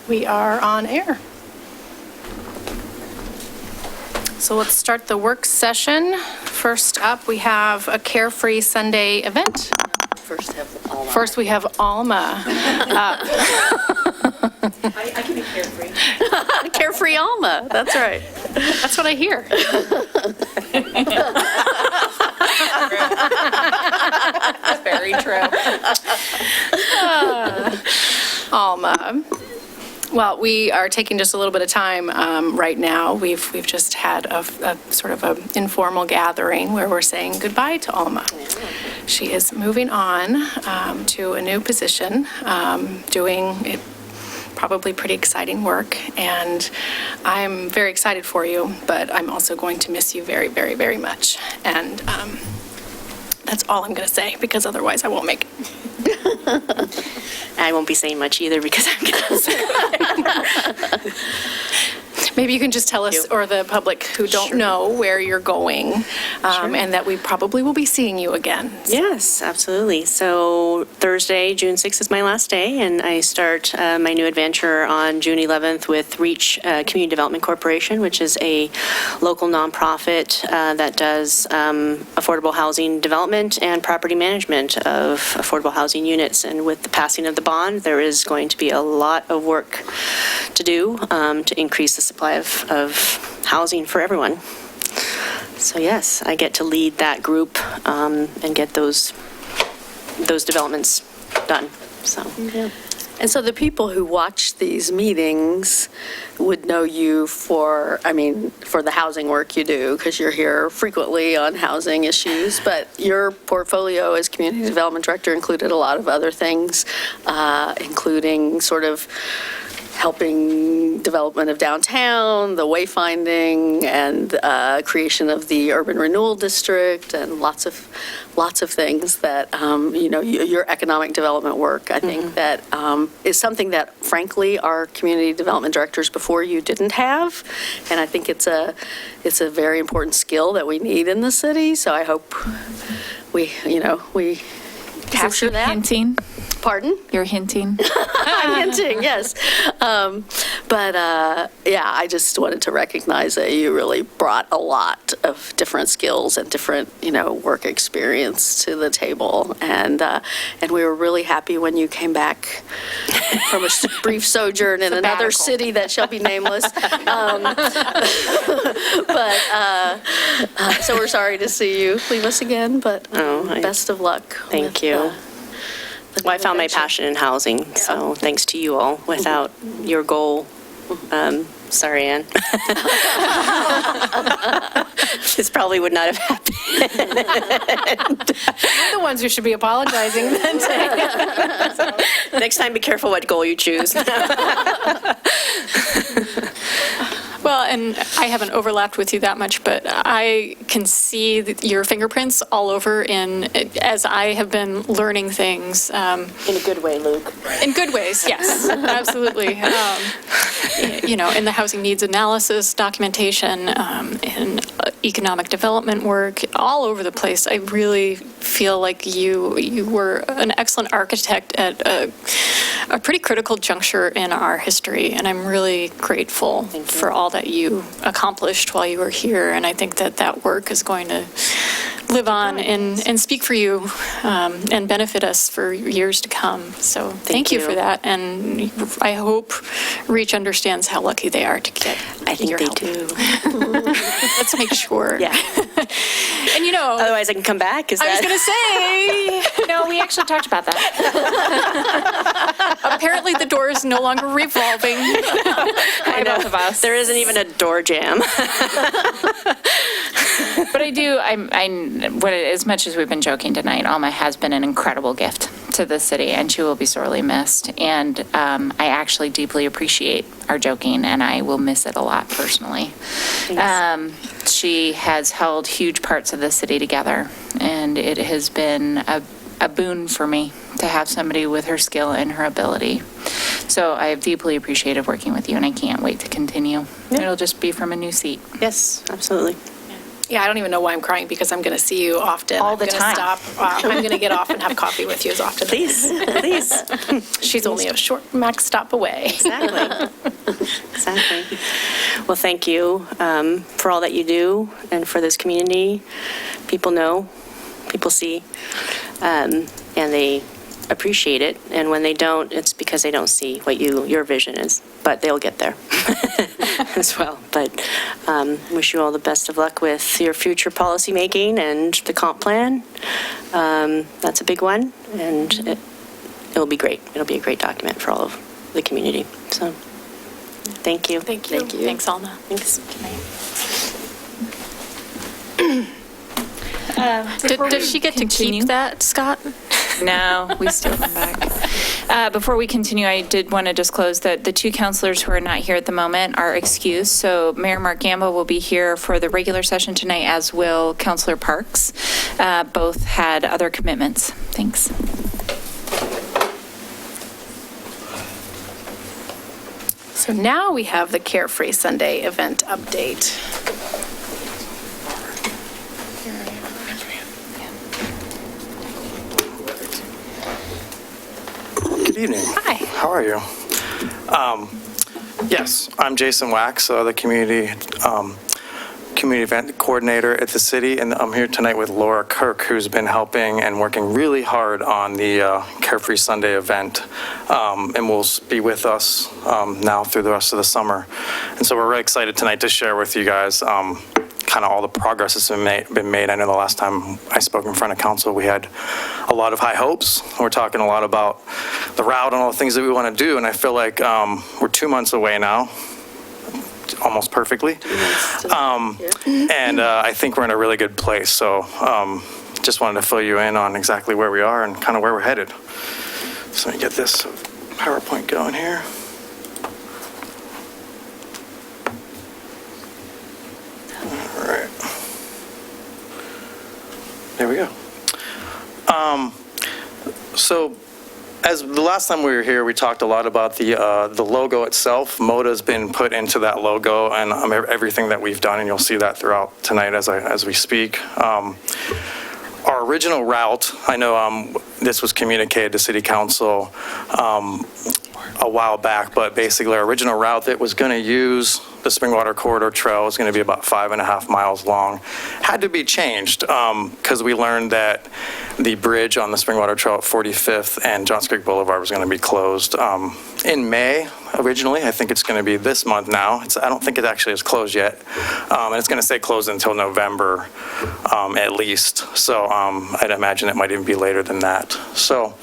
We are on air. So let's start the work session. First up, we have a CAReFREE Sunday event. First, we have Alma. I can be carefree. CAReFREE Alma, that's right. That's what I hear. That's very true. Alma. Well, we are taking just a little bit of time right now. We've just had a sort of an informal gathering where we're saying goodbye to Alma. She is moving on to a new position, doing probably pretty exciting work, and I'm very excited for you, but I'm also going to miss you very, very, very much. And that's all I'm going to say, because otherwise I won't make it. I won't be saying much either because I'm going to. Maybe you can just tell us, or the public who don't know, where you're going, and that we probably will be seeing you again. Yes, absolutely. So Thursday, June 6th is my last day, and I start my new adventure on June 11th with REACH Community Development Corporation, which is a local nonprofit that does affordable housing development and property management of affordable housing units. And with the passing of the bond, there is going to be a lot of work to do to increase the supply of housing for everyone. So yes, I get to lead that group and get those developments done. So. Yeah. And so the people who watch these meetings would know you for the housing work you do, because you're here frequently on housing issues, but your portfolio as community development director included a lot of other things, including sort of helping development of downtown, the wayfinding, and creation of the urban renewal district, and lots of things that your economic development work. I think that is something that, frankly, our community development directors before you didn't have, and I think it's a very important skill that we need in the city. So I hope we capture that. Hinting? Pardon? You're hinting? I'm hinting, yes. I just wanted to recognize that you really brought a lot of different skills and different, work experience to the table. And we were really happy when you came back from a brief sojourn in another city that shall be nameless. So we're sorry to see you leave us again, but best of luck. Thank you. Well, I found my passion in housing, so thanks to you all. Without your goal, sorry, Ann. This probably would not have happened. You're the ones who should be apologizing then. Next time, be careful what goal you choose. Well, and I haven't overlapped with you that much, but I can see your fingerprints all over as I have been learning things. In a good way, Luke. In good ways, yes, absolutely. In the housing needs analysis, documentation, in economic development work, all over the place. I really feel like you were an excellent architect at a pretty critical juncture in our history, and I'm really grateful for all that you accomplished while you were here, and I think that work is going to live on and speak for you and benefit us for years to come. So thank you for that, and I hope REACH understands how lucky they are to get your help. I think they do. Let's make sure. Yeah. And otherwise I can come back. I was going to say, No, we actually talked about that. apparently the door is no longer revolving. I know. Both of us. There isn't even a door jam. But I do, as much as we've been joking tonight, Alma has been an incredible gift to the city, and she will be sorely missed. And I actually deeply appreciate our joking, and I will miss it a lot personally. She has held huge parts of the city together, and it has been a boon for me to have somebody with her skill and her ability. So I have deeply appreciated working with you, and I can't wait to continue. Yeah. It'll just be from a new seat. Yes, absolutely. Yeah, I don't even know why I'm crying, because I'm going to see you often. All the I'm time. gonna stop. I'm going to get off and have coffee with you as often. Please, please. She's only a short max stop away. Exactly. Exactly. Well, thank you for all that you do and for this community. People know, people see, and they appreciate it. And when they don't, it's because they don't see what your vision is. But they'll get there as well. But wish you all the best of luck with your future policymaking and the comp plan. That's a big one, and it'll be great. It'll be a great document for all of the community. So, thank you. Thank you. Thanks, Alma. Thanks. Does she get to continue? keep that, Scott? No, we still come back. Before we continue, I did want to disclose that the two counselors who are not here at the moment are excused. So Mayor Mark Gambo will be here for the regular session tonight, as will Counselor Parks. Both had other commitments. Thanks. So now we have the CAReFREE Sunday event update. Good evening. Hi. How are you? Yes, I'm Jason Wax, the community event coordinator at the city, and I'm here tonight with Laura Kirk, who's been helping and working really hard on the CAReFREE Sunday event, and will be with us now through the rest of the summer. And so we're really excited tonight to share with you guys kind of all the progress that's been made. I know the last time I spoke in front of council, we had a lot of high hopes. We're talking a lot about the route and all the things that we want to do, and I feel like we're 2 months away now, almost perfectly. And I think we're in a really good place. So just wanted to fill you in on exactly where we are and kind of where we're headed. So let me get this PowerPoint going here. All right. There we go. So as the last time we were here, we talked a lot about the logo itself. MODA's been put into that logo and everything that we've done, and you'll see that throughout tonight as we speak. Our original route, I know this was communicated to City Council a while back, but basically our original route that was going to use the Springwater Corridor Trail was going to be about 5.5 miles long. Had to be changed because we learned that the bridge on the Springwater Trail at 45th and Johns Creek Boulevard was going to be closed in May originally. I think it's going to be this month now. I don't think it actually is closed yet. And it's going to stay closed until November at least. So I'd imagine it might even be later than that. So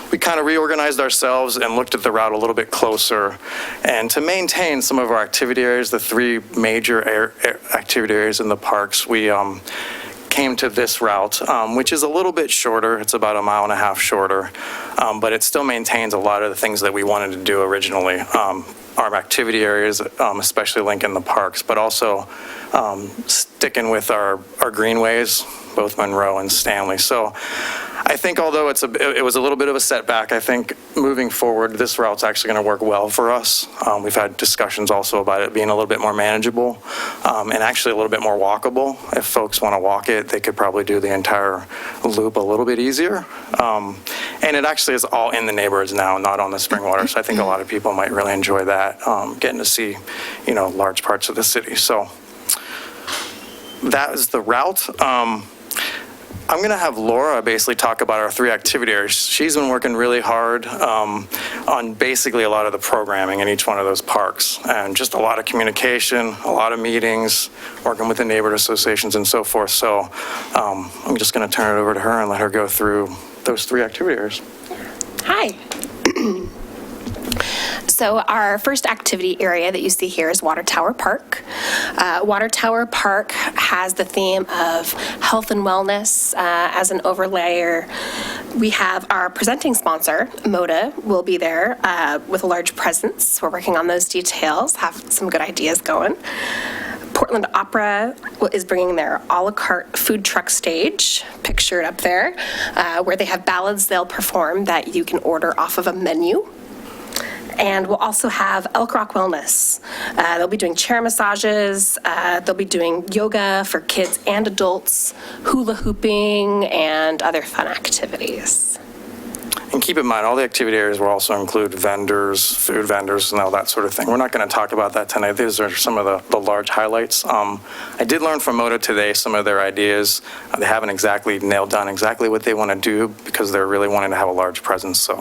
we kind of reorganized ourselves and looked at the route a little bit closer. And to maintain some of our activity areas, the three major activity areas in the parks, we came to this route, which is a little bit shorter. It's about 1.5 miles shorter, but it still maintains a lot of the things that we wanted to do originally. Our activity areas, especially linking the parks, but also sticking with our greenways, both Monroe and Stanley. So I think although it was a little bit of a setback, I think moving forward, this route's actually going to work well for us. We've had discussions also about it being a little bit more manageable and actually a little bit more walkable. If folks want to walk it, they could probably do the entire loop a little bit easier. And it actually is all in the neighborhoods now, not on the Springwater. So I think a lot of people might really enjoy that, getting to see, large parts of the city. So that is the route. I'm going to have Laura basically talk about our three activity areas. She's been working really hard on basically a lot of the programming in each one of those parks, and just a lot of communication, a lot of meetings, working with the neighborhood associations and so forth. So I'm just going to turn it over to her and let her go through those three activity areas. Hi. So our first activity area that you see here is Water Tower Park. Water Tower Park has the theme of health and wellness as an overlayer. We have our presenting sponsor, MODA, will be there with a large presence. We're working on those details, have some good ideas going. Portland Opera is bringing their a la carte food truck stage, pictured up there, where they have ballads they'll perform that you can order off of a menu. And we'll also have Elk Rock Wellness. They'll be doing chair massages, they'll be doing yoga for kids and adults, hula hooping, and other fun activities. And keep in mind, all the activity areas will also include vendors, food vendors, and all that sort of thing. We're not going to talk about that tonight. These are some of the large highlights. I did learn from MODA today some of their ideas. They haven't exactly nailed down exactly what they want to do because they're really wanting to have a large presence. So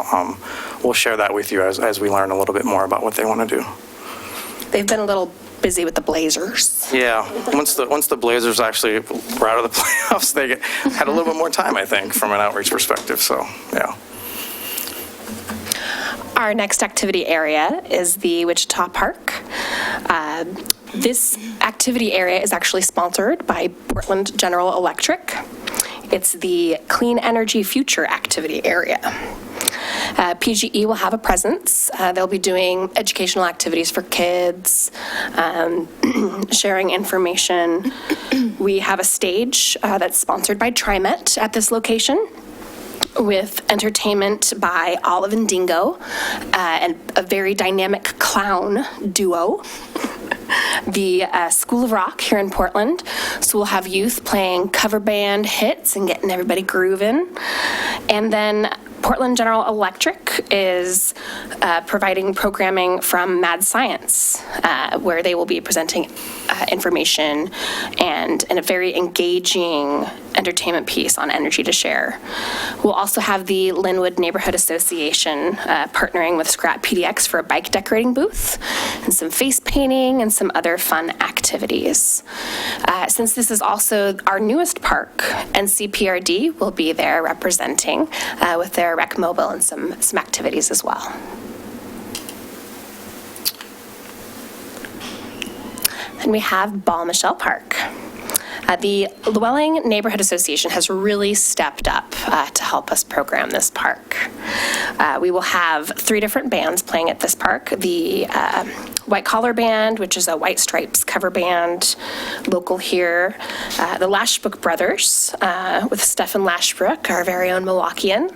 we'll share that with you as we learn a little bit more about what they want to do. They've been a little busy with the Blazers. Yeah, once the Blazers actually were out of the playoffs, they had a little bit more time, I think, from an outreach perspective. So, yeah. Our next activity area is the Wichita Park. This activity area is actually sponsored by Portland General Electric. It's the Clean Energy Future activity area. PGE will have a presence. They'll be doing educational activities for kids, sharing information. We have a stage that's sponsored by TriMet at this location, with entertainment by Olive and Dingo, and a very dynamic clown duo. The School of Rock here in Portland, so we'll have youth playing cover band hits and getting everybody grooving. And then Portland General Electric is providing programming from Mad Science, where they will be presenting information and a very engaging entertainment piece on energy to share. We'll also have the Linwood Neighborhood Association partnering with Scrap PDX for a bike decorating booth and some face painting and some other fun activities. Since this is also our newest park, NCPRD will be there representing with their Rec Mobile and some activities as well. And we have Ball Michelle Park. The Llewellyn Neighborhood Association has really stepped up to help us program this park. We will have 3 different bands playing at this park. The White Collar Band, which is a White Stripes cover band, local here. The Lashbrook Brothers with Stephen Lashbrook, our very own Milwaukeean.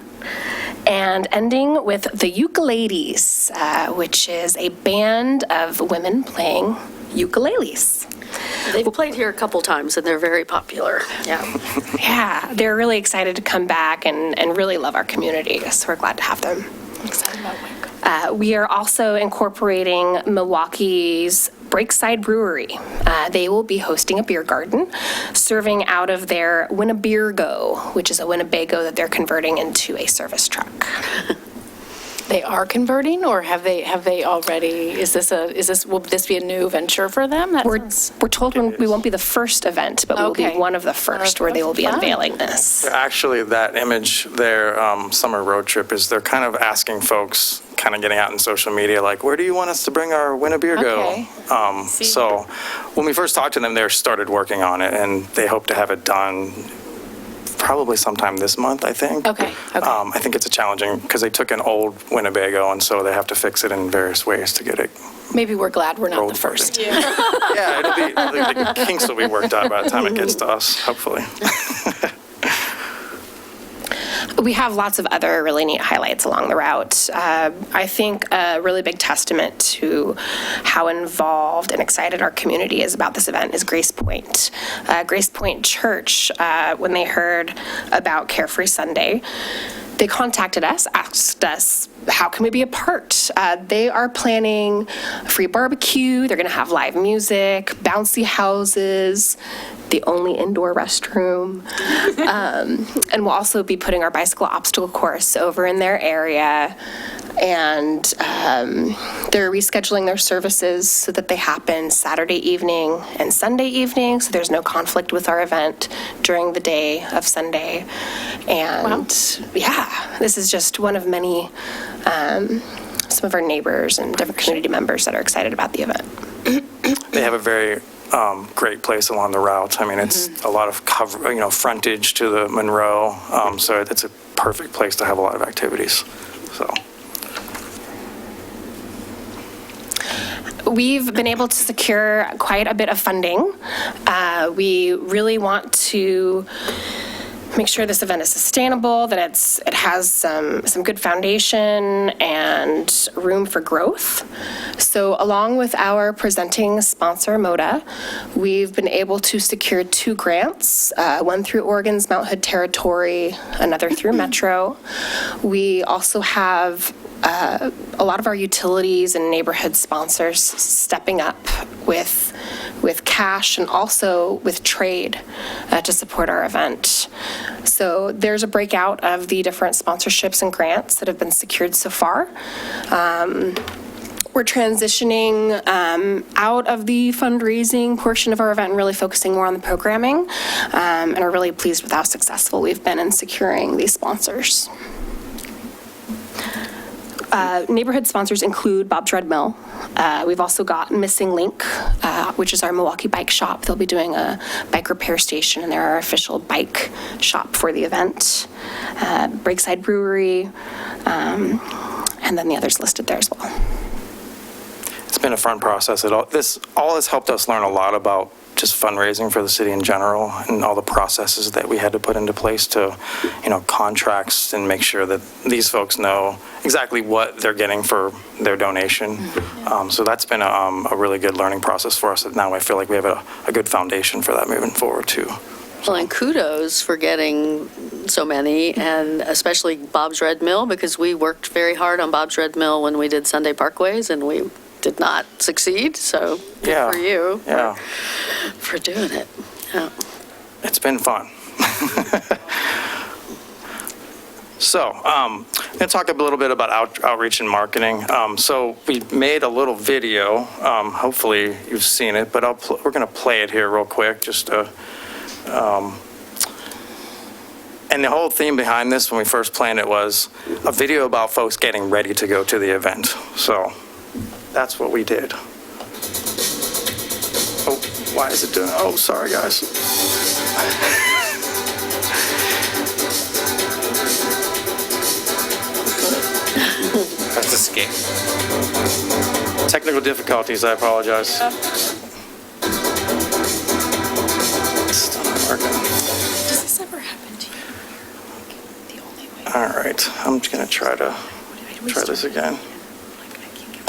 And ending with the Ukuleles, which is a band of women playing ukuleles. They've played here a couple times, and they're very popular. Yeah. Yeah, they're really excited to come back and really love our community, so we're glad to have them. Excited about Wake. We are also incorporating Milwaukee's Breakside Brewery. They will be hosting a beer garden, serving out of their Winnebago, which is a Winnebago that they're converting into a service truck. They are converting, or have they already, will this be a new venture for them? We're told we won't be the first event, but we will Okay. be one of the first where they will be Fun. unveiling this. Actually, that image there, summer road trip, is they're kind of asking folks, kind of getting out in social media, like, where do you want us to bring our Winnebago? Okay. So when we first talked to them, they started working on it, and they hope to have it done probably sometime this month, I think. Okay. I think it's a challenging, because they took an old Winnebago, and so they have to fix it in various ways to get it. Maybe we're glad we're not the Rolled first. Yeah, it'll be, the kinks will be worked out by the time it gets to us, hopefully. We have lots of other really neat highlights along the route. I think a really big testament to how involved and excited our community is about this event is Grace Point. Grace Point Church, when they heard about CAReFREE Sunday, they contacted us, asked us, how can we be a part? They are planning a free barbecue. They're going to have live music, bouncy houses, the only indoor restroom. And we'll also be putting our bicycle obstacle course over in their area. And they're rescheduling their services so that they happen Saturday evening and Sunday evening, so there's no conflict with our event during the day of Sunday. And yeah, this is just one of many, some of our neighbors and different community members that are excited about the event. They have a very great place along the route. I mean, it's a lot of cover, frontage to the Monroe, so it's a perfect place to have a lot of activities. So. We've been able to secure quite a bit of funding. We really want to make sure this event is sustainable, that it has some good foundation and room for growth. So along with our presenting sponsor, MODA, we've been able to secure 2 grants, one through Oregon's Mount Hood Territory, another through Metro. We also have a lot of our utilities and neighborhood sponsors stepping up with cash and also with trade to support our event. So there's a breakout of the different sponsorships and grants that have been secured so far. We're transitioning out of the fundraising portion of our event and really focusing more on the programming, and are really pleased with how successful we've been in securing these sponsors. Neighborhood sponsors include Bob's Red Mill. We've also got Missing Link, which is our Milwaukee bike shop. They'll be doing a bike repair station, and they're our official bike shop for the event. Breakside Brewery, and then the others listed there as well. It's been a fun process. This all has helped us learn a lot about just fundraising for the city in general and all the processes that we had to put into place to, contracts and make sure that these folks know exactly what they're getting for their donation. So that's been a really good learning process for us. And now I feel like we have a good foundation for that moving forward too. Well, and kudos for getting so many, and especially Bob's Red Mill, because we worked very hard on Bob's Red Mill when we did Sunday Parkways, and we did not succeed, so good for you for doing it. Yeah. It's been fun. So, I'm going to talk a little bit about outreach and marketing. So we made a little video. Hopefully you've seen it, but we're going to play it here real quick. And the whole theme behind this when we first planned it was a video about folks getting ready to go to the event. So that's what we did. Oh, why is it doing? Oh, sorry, guys. That's escape. Technical difficulties, I apologize. It's not working. Does this ever happen to you? The only way. All right, I'm just going to try this again.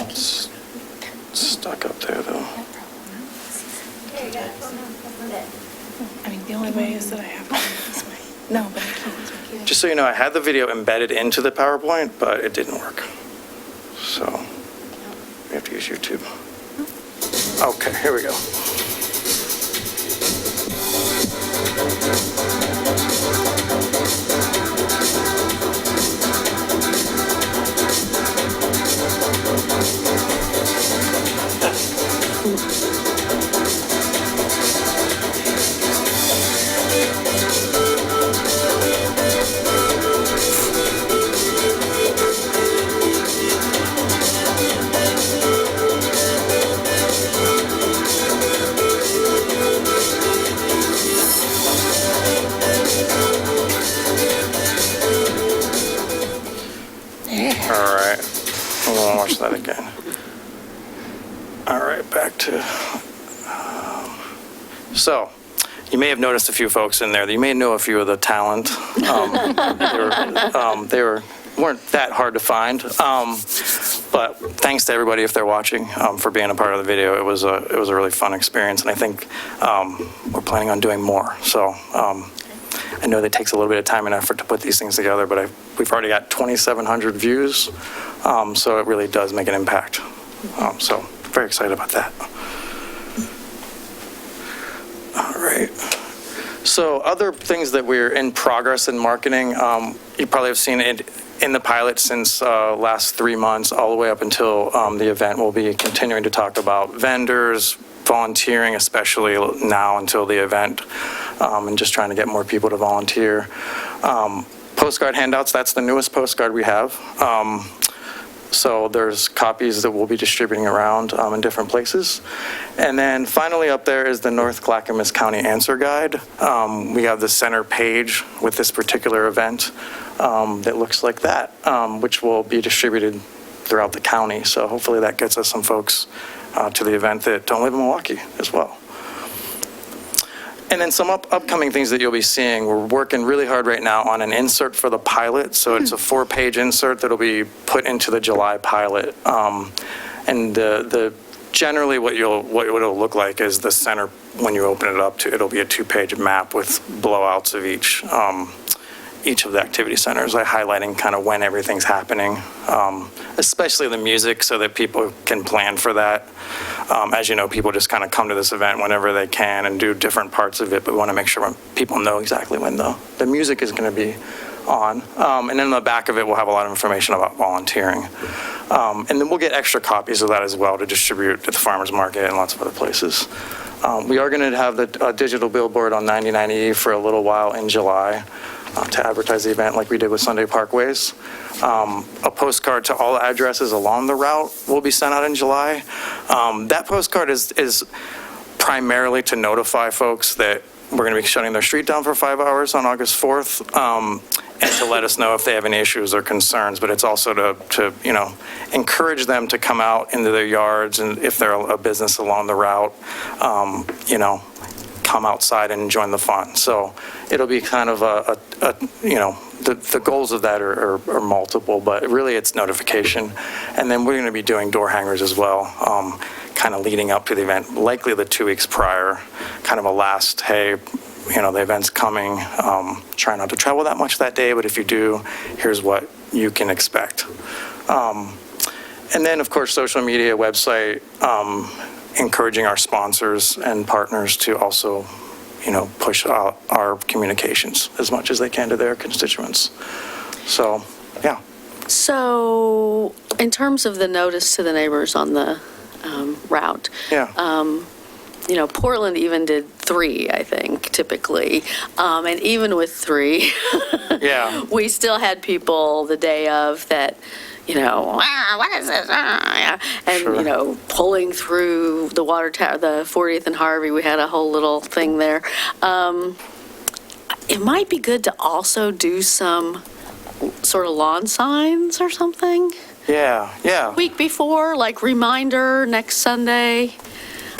It's stuck up there, though. I mean, the only way is that I have to go this way. No, but I can't. Just so you know, I had the video embedded into the PowerPoint, but it didn't work. So we have to use YouTube. Okay, here we go. All right, we'll watch that again. All right, back to, so you may have noticed a few folks in there. You may know a few of the talent. They weren't that hard to find. But thanks to everybody, if they're watching, for being a part of the video. It was a really fun experience, and I think we're planning on doing more. So I know that it takes a little bit of time and effort to put these things together, but we've already got 2,700 views, so it really does make an impact. So very excited about that. All right. So other things that we're in progress in marketing, you probably have seen it in the pilot since last 3 months, all the way up until the event. We'll be continuing to talk about vendors, volunteering, especially now until the event, and just trying to get more people to volunteer. Postcard handouts, that's the newest postcard we have. So there's copies that we'll be distributing around in different places. And then finally up there is the North Clackamas County Answer Guide. We have the center page with this particular event that looks like that, which will be distributed throughout the county. So hopefully that gets us some folks to the event that don't live in Milwaukee as well. And then some upcoming things that you'll be seeing, we're working really hard right now on an insert for the pilot. So it's a 4-page insert that'll be put into the July pilot. And generally what it'll look like is the center, when you open it up, it'll be a 2-page map with blowouts of each of the activity centers, like highlighting kind of when everything's happening, especially the music, so that people can plan for that. As you know, people just kind of come to this event whenever they can and do different parts of it, but we want to make sure people know exactly when the music is going to be on. And then in the back of it, we'll have a lot of information about volunteering. And then we'll get extra copies of that as well to distribute at the farmers market and lots of other places. We are going to have the digital billboard on 99E for a little while in July. To advertise the event like we did with Sunday Parkways. A postcard to all addresses along the route will be sent out in July. That postcard is primarily to notify folks that we're going to be shutting their street down for 5 hours on August 4th, and to let us know if they have any issues or concerns. But it's also to encourage them to come out into their yards, and if they're a business along the route, come outside and join the fun. So it'll be kind of the goals of that are multiple, but really it's notification. And then we're going to be doing door hangers as well, kind of leading up to the event, likely the 2 weeks prior, kind of a last, hey, the event's coming, try not to travel that much that day, but if you do, here's what you can expect. And then, of course, social media, website, encouraging our sponsors and partners to also, push out our communications as much as they can to their constituents. So, yeah. So in terms of the notice to the neighbors on the route, Yeah. Portland even did 3, I think, typically. And even with 3, Yeah. we still had people the day of that, what is this? And, Sure. pulling through the water tower, the 40th and Harvey, we had a whole little thing there. It might be good to also do some sort of lawn signs or something. Yeah. Week before, like reminder, next Sunday.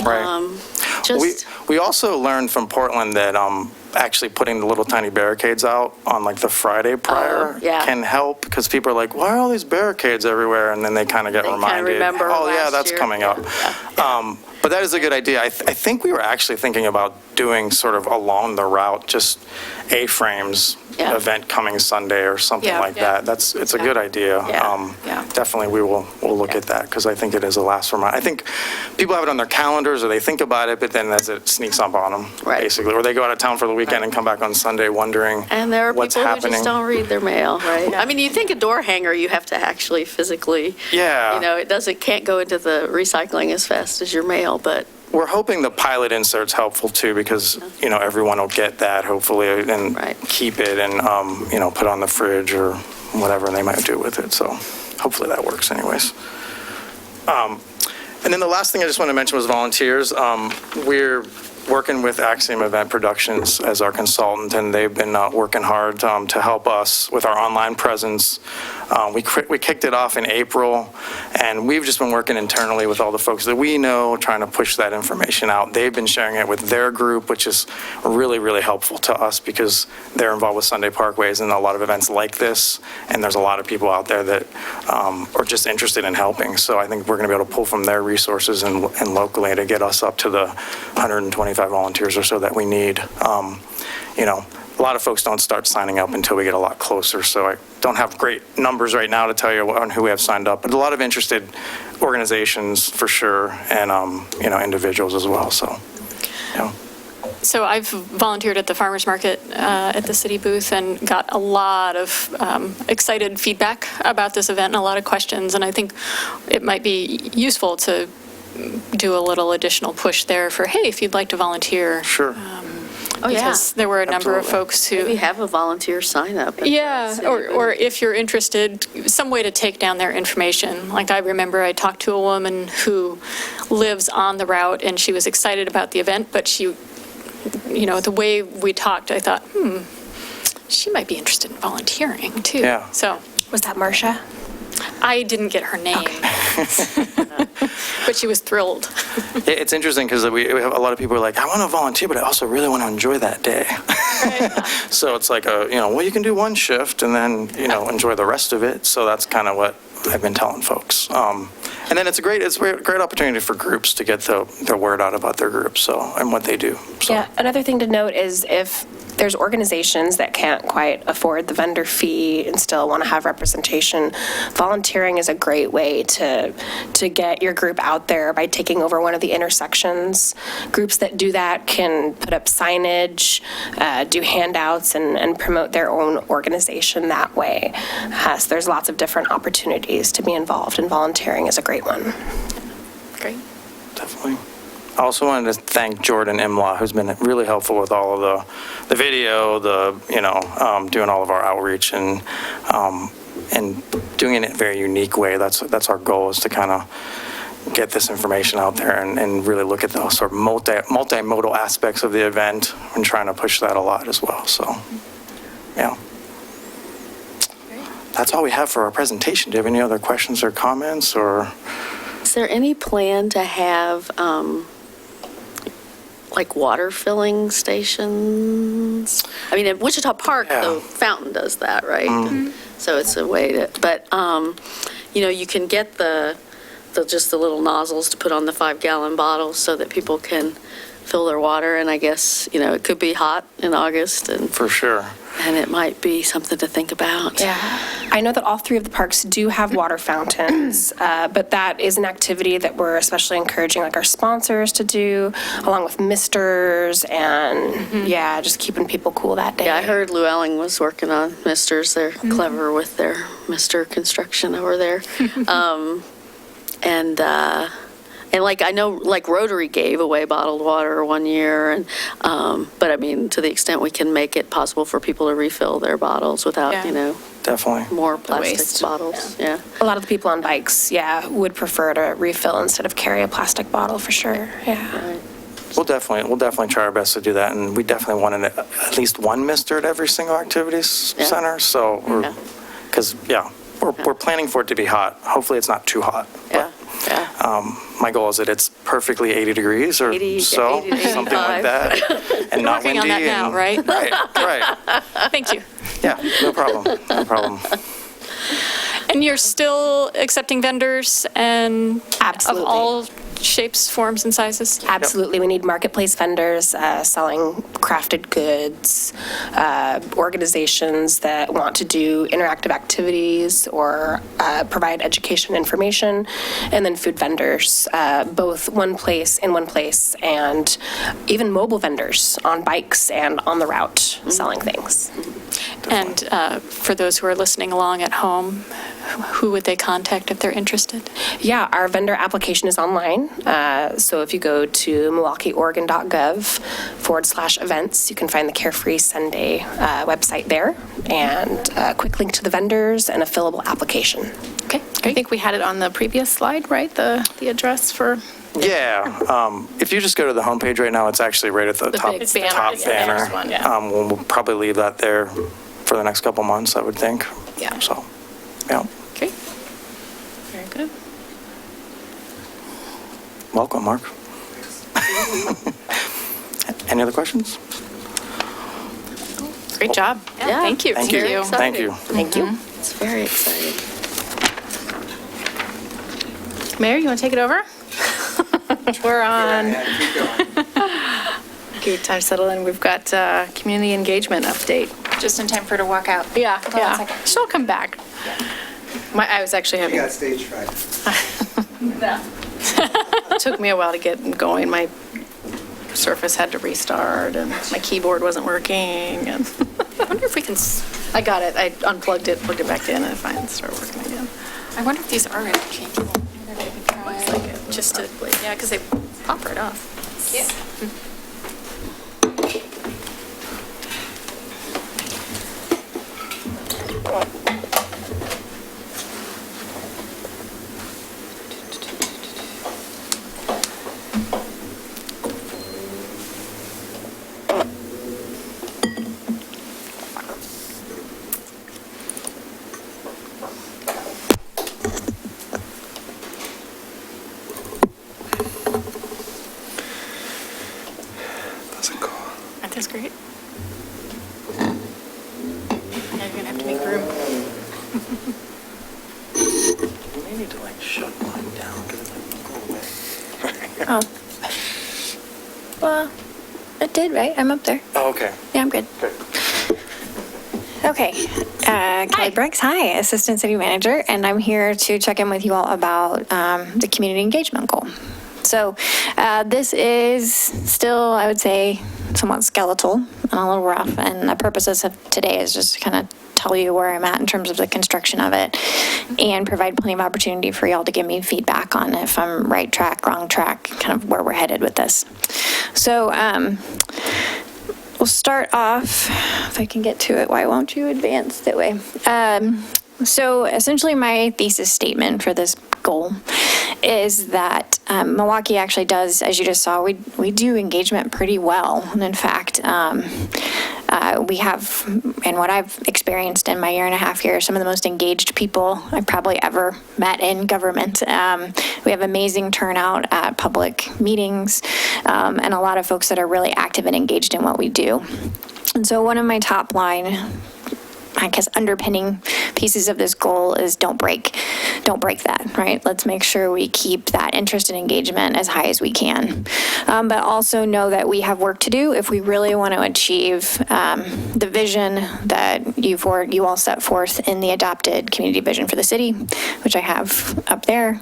Right. Just, We also learned from Portland that actually putting the little tiny barricades out on like the Friday prior yeah. can help, because people are like, why are all these barricades everywhere? And then they kind of get They kinda reminded, remember oh yeah, last that's year. coming up. But that is a good idea. I think we were actually thinking about doing sort of along the route, just A-frames, Yeah. event coming Sunday or something Yeah. like Yeah. that. It's a good idea. Yeah. Definitely we'll look at that, because I think it is a last reminder. I think people have it on their calendars or they think about it, but then as it sneaks up on them, Right. basically. Or they go out of town for the weekend and come back on Sunday wondering and there are what's people who happening. just don't read their mail, right? I mean, you think a door hanger, you have to actually physically, Yeah. it can't go into the recycling as fast as your mail, but We're hoping the pilot insert's helpful too, because, everyone will get that hopefully and Right. keep it and, put it on the fridge or whatever they might do with it. So hopefully that works anyways. And then the last thing I just want to mention was volunteers. We're working with Axiom Event Productions as our consultant, and they've been working hard to help us with our online presence. We kicked it off in April, and we've just been working internally with all the folks that we know, trying to push that information out. They've been sharing it with their group, which is really, really helpful to us, because they're involved with Sunday Parkways and a lot of events like this, and there's a lot of people out there that are just interested in helping. So I think we're going to be able to pull from their resources and locally to get us up to the 125 volunteers or so that we need. A lot of folks don't start signing up until we get a lot closer, so I don't have great numbers right now to tell you on who we have signed up, but a lot of interested organizations for sure, and individuals as well. So, So I've volunteered at the farmers market at the city booth and got a lot of excited feedback about this event and a lot of questions, and I think it might be useful to do a little additional push there for, hey, if you'd like to volunteer. sure. Because there were a number of Absolutely. folks who. maybe have a volunteer sign up. Yeah, or if you're interested, some way to take down their information. Like I remember I talked to a woman who lives on the route and she was excited about the event, but she, the way we talked, I thought, she might be interested in volunteering too. Yeah. So Was that Marcia? I didn't get her name. But she was thrilled. It's interesting because we have a lot of people are like, I want to volunteer, but I also really want to enjoy that day. So it's like well, you can do one shift and then, enjoy the rest of it. So that's kind of what I've been telling folks. And then it's a great opportunity for groups to get the word out about their groups, and what they do. So. Yeah, another thing to note is if there's organizations that can't quite afford the vendor fee and still want to have representation, volunteering is a great way to get your group out there by taking over one of the intersections. Groups that do that can put up signage, do handouts, and promote their own organization that way. So there's lots of different opportunities to be involved, and volunteering is a great one. Great. Definitely. I also wanted to thank Jordan Imlaw, who's been really helpful with all of the video, doing all of our outreach and doing it in a very unique way. That's our goal, is to kind of get this information out there and really look at the sort of multimodal aspects of the event and trying to push that a lot as well. So, yeah. That's all we have for our presentation. Do you have any other questions or comments, or? Is there any plan to have, like water filling stations? I mean, at Wichita Park, the fountain does that, right? Mm-hmm. So it's a way to, but, you can get just the little nozzles to put on the 5-gallon bottles so that people can fill their water. And I guess, it could be hot in August. And for sure. And it might be something to think about. Yeah. I know that all 3 of the parks do have water fountains, but that is an activity that we're especially encouraging our sponsors to do, along with misters and, just keeping people cool that day. Yeah, I heard Llewellyn was working on misters. They're clever with their mister construction over there. And like, I know, like Rotary gave away bottled water one year, and but I mean, to the extent we can make it possible for people to refill their bottles without, definitely more plastic waste. bottles. Yeah. A lot of the people on bikes, would prefer to refill instead of carry a plastic bottle for sure. Yeah. We'll definitely try our best to do that, and we definitely wanted at least one mister at every single activities center. So we're planning for it to be hot. Hopefully, it's not too hot. Yeah. My goal is that it's perfectly 80 degrees or 80 so, to 85. something like that, and not Working windy. on that now, right? Right. Thank you. Yeah, no problem. And you're still accepting vendors and Absolutely. of all shapes, forms, and sizes? Absolutely. We need marketplace vendors selling crafted goods, organizations that want to do interactive activities or provide education information, and then food vendors, both in one place, and even mobile vendors on bikes and on the route selling things. And for those who are listening along at home, who would they contact if they're interested? Yeah, our vendor application is online. So if you go to milwaukeeoregon.gov/events, you can find the CAReFREE Sunday website there, and a quick link to the vendors and a fillable application. Okay, I think we had it on the previous slide, right? The address for... Yeah, if you just go to the homepage right now, it's actually right at the top, big banner, top yeah, banner. there's one, yeah. We'll probably leave that there for the next couple months, I would think. Yeah. So, yeah. Okay. Very good. Welcome, Mark. Any other questions? Great job. Yeah, thank you. Thank you. Very Thank you. Thank you. It's very exciting. Mayor, you want to take it over? We're on. Okay, time to settle in. We've got community engagement update. Just in time for her to walk out. Yeah, Hold on a yeah. second. She'll come back. I was actually having. You got stage fright. It took me a while to get going. My Surface had to restart, and my keyboard wasn't working. And I wonder if we can, I got it. I unplugged it, plugged it back in, and it finally started working again. I wonder if these are interchangeable. Maybe I could try. Looks like it. Just to, yeah, because they pop right off. Yeah. great. Yeah, you're gonna have to make room. You may need to like shut mine down because it's like, go away. Oh. Well, it did, right? I'm up there. Oh, okay. Yeah, I'm good. Good. Okay. Kelly Briggs, hi, Assistant City Manager, and I'm here to check in with you all about the community engagement goal. So this is still, I would say, somewhat skeletal and a little rough, and the purposes of today is just to kind of tell you where I'm at in terms of the construction of it and provide plenty of opportunity for y'all to give me feedback on if I'm right track, wrong track, kind of where we're headed with this. So we'll start off, if I can get to it, why won't you advance that way? So essentially my thesis statement for this goal is that Milwaukee actually does, as you just saw, we do engagement pretty well. And in fact, we have, in what I've experienced in my 1.5 years, some of the most engaged people I've probably ever met in government. We have amazing turnout at public meetings and a lot of folks that are really active and engaged in what we do. And so one of my top line, I guess, underpinning pieces of this goal is don't break that, right? Let's make sure we keep that interest and engagement as high as we can. But also know that we have work to do if we really want to achieve the vision that you all set forth in the adopted community vision for the city, which I have up there.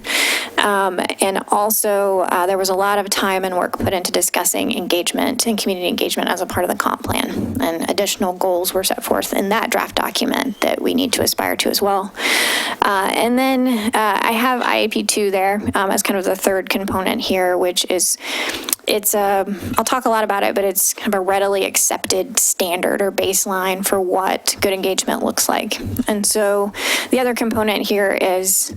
And also there was a lot of time and work put into discussing engagement and community engagement as a part of the comp plan, and additional goals were set forth in that draft document that we need to aspire to as well. And then I have IAP2 there as kind of the third component here, which is, I'll talk a lot about it, but it's kind of a readily accepted standard or baseline for what good engagement looks like. And so the other component here is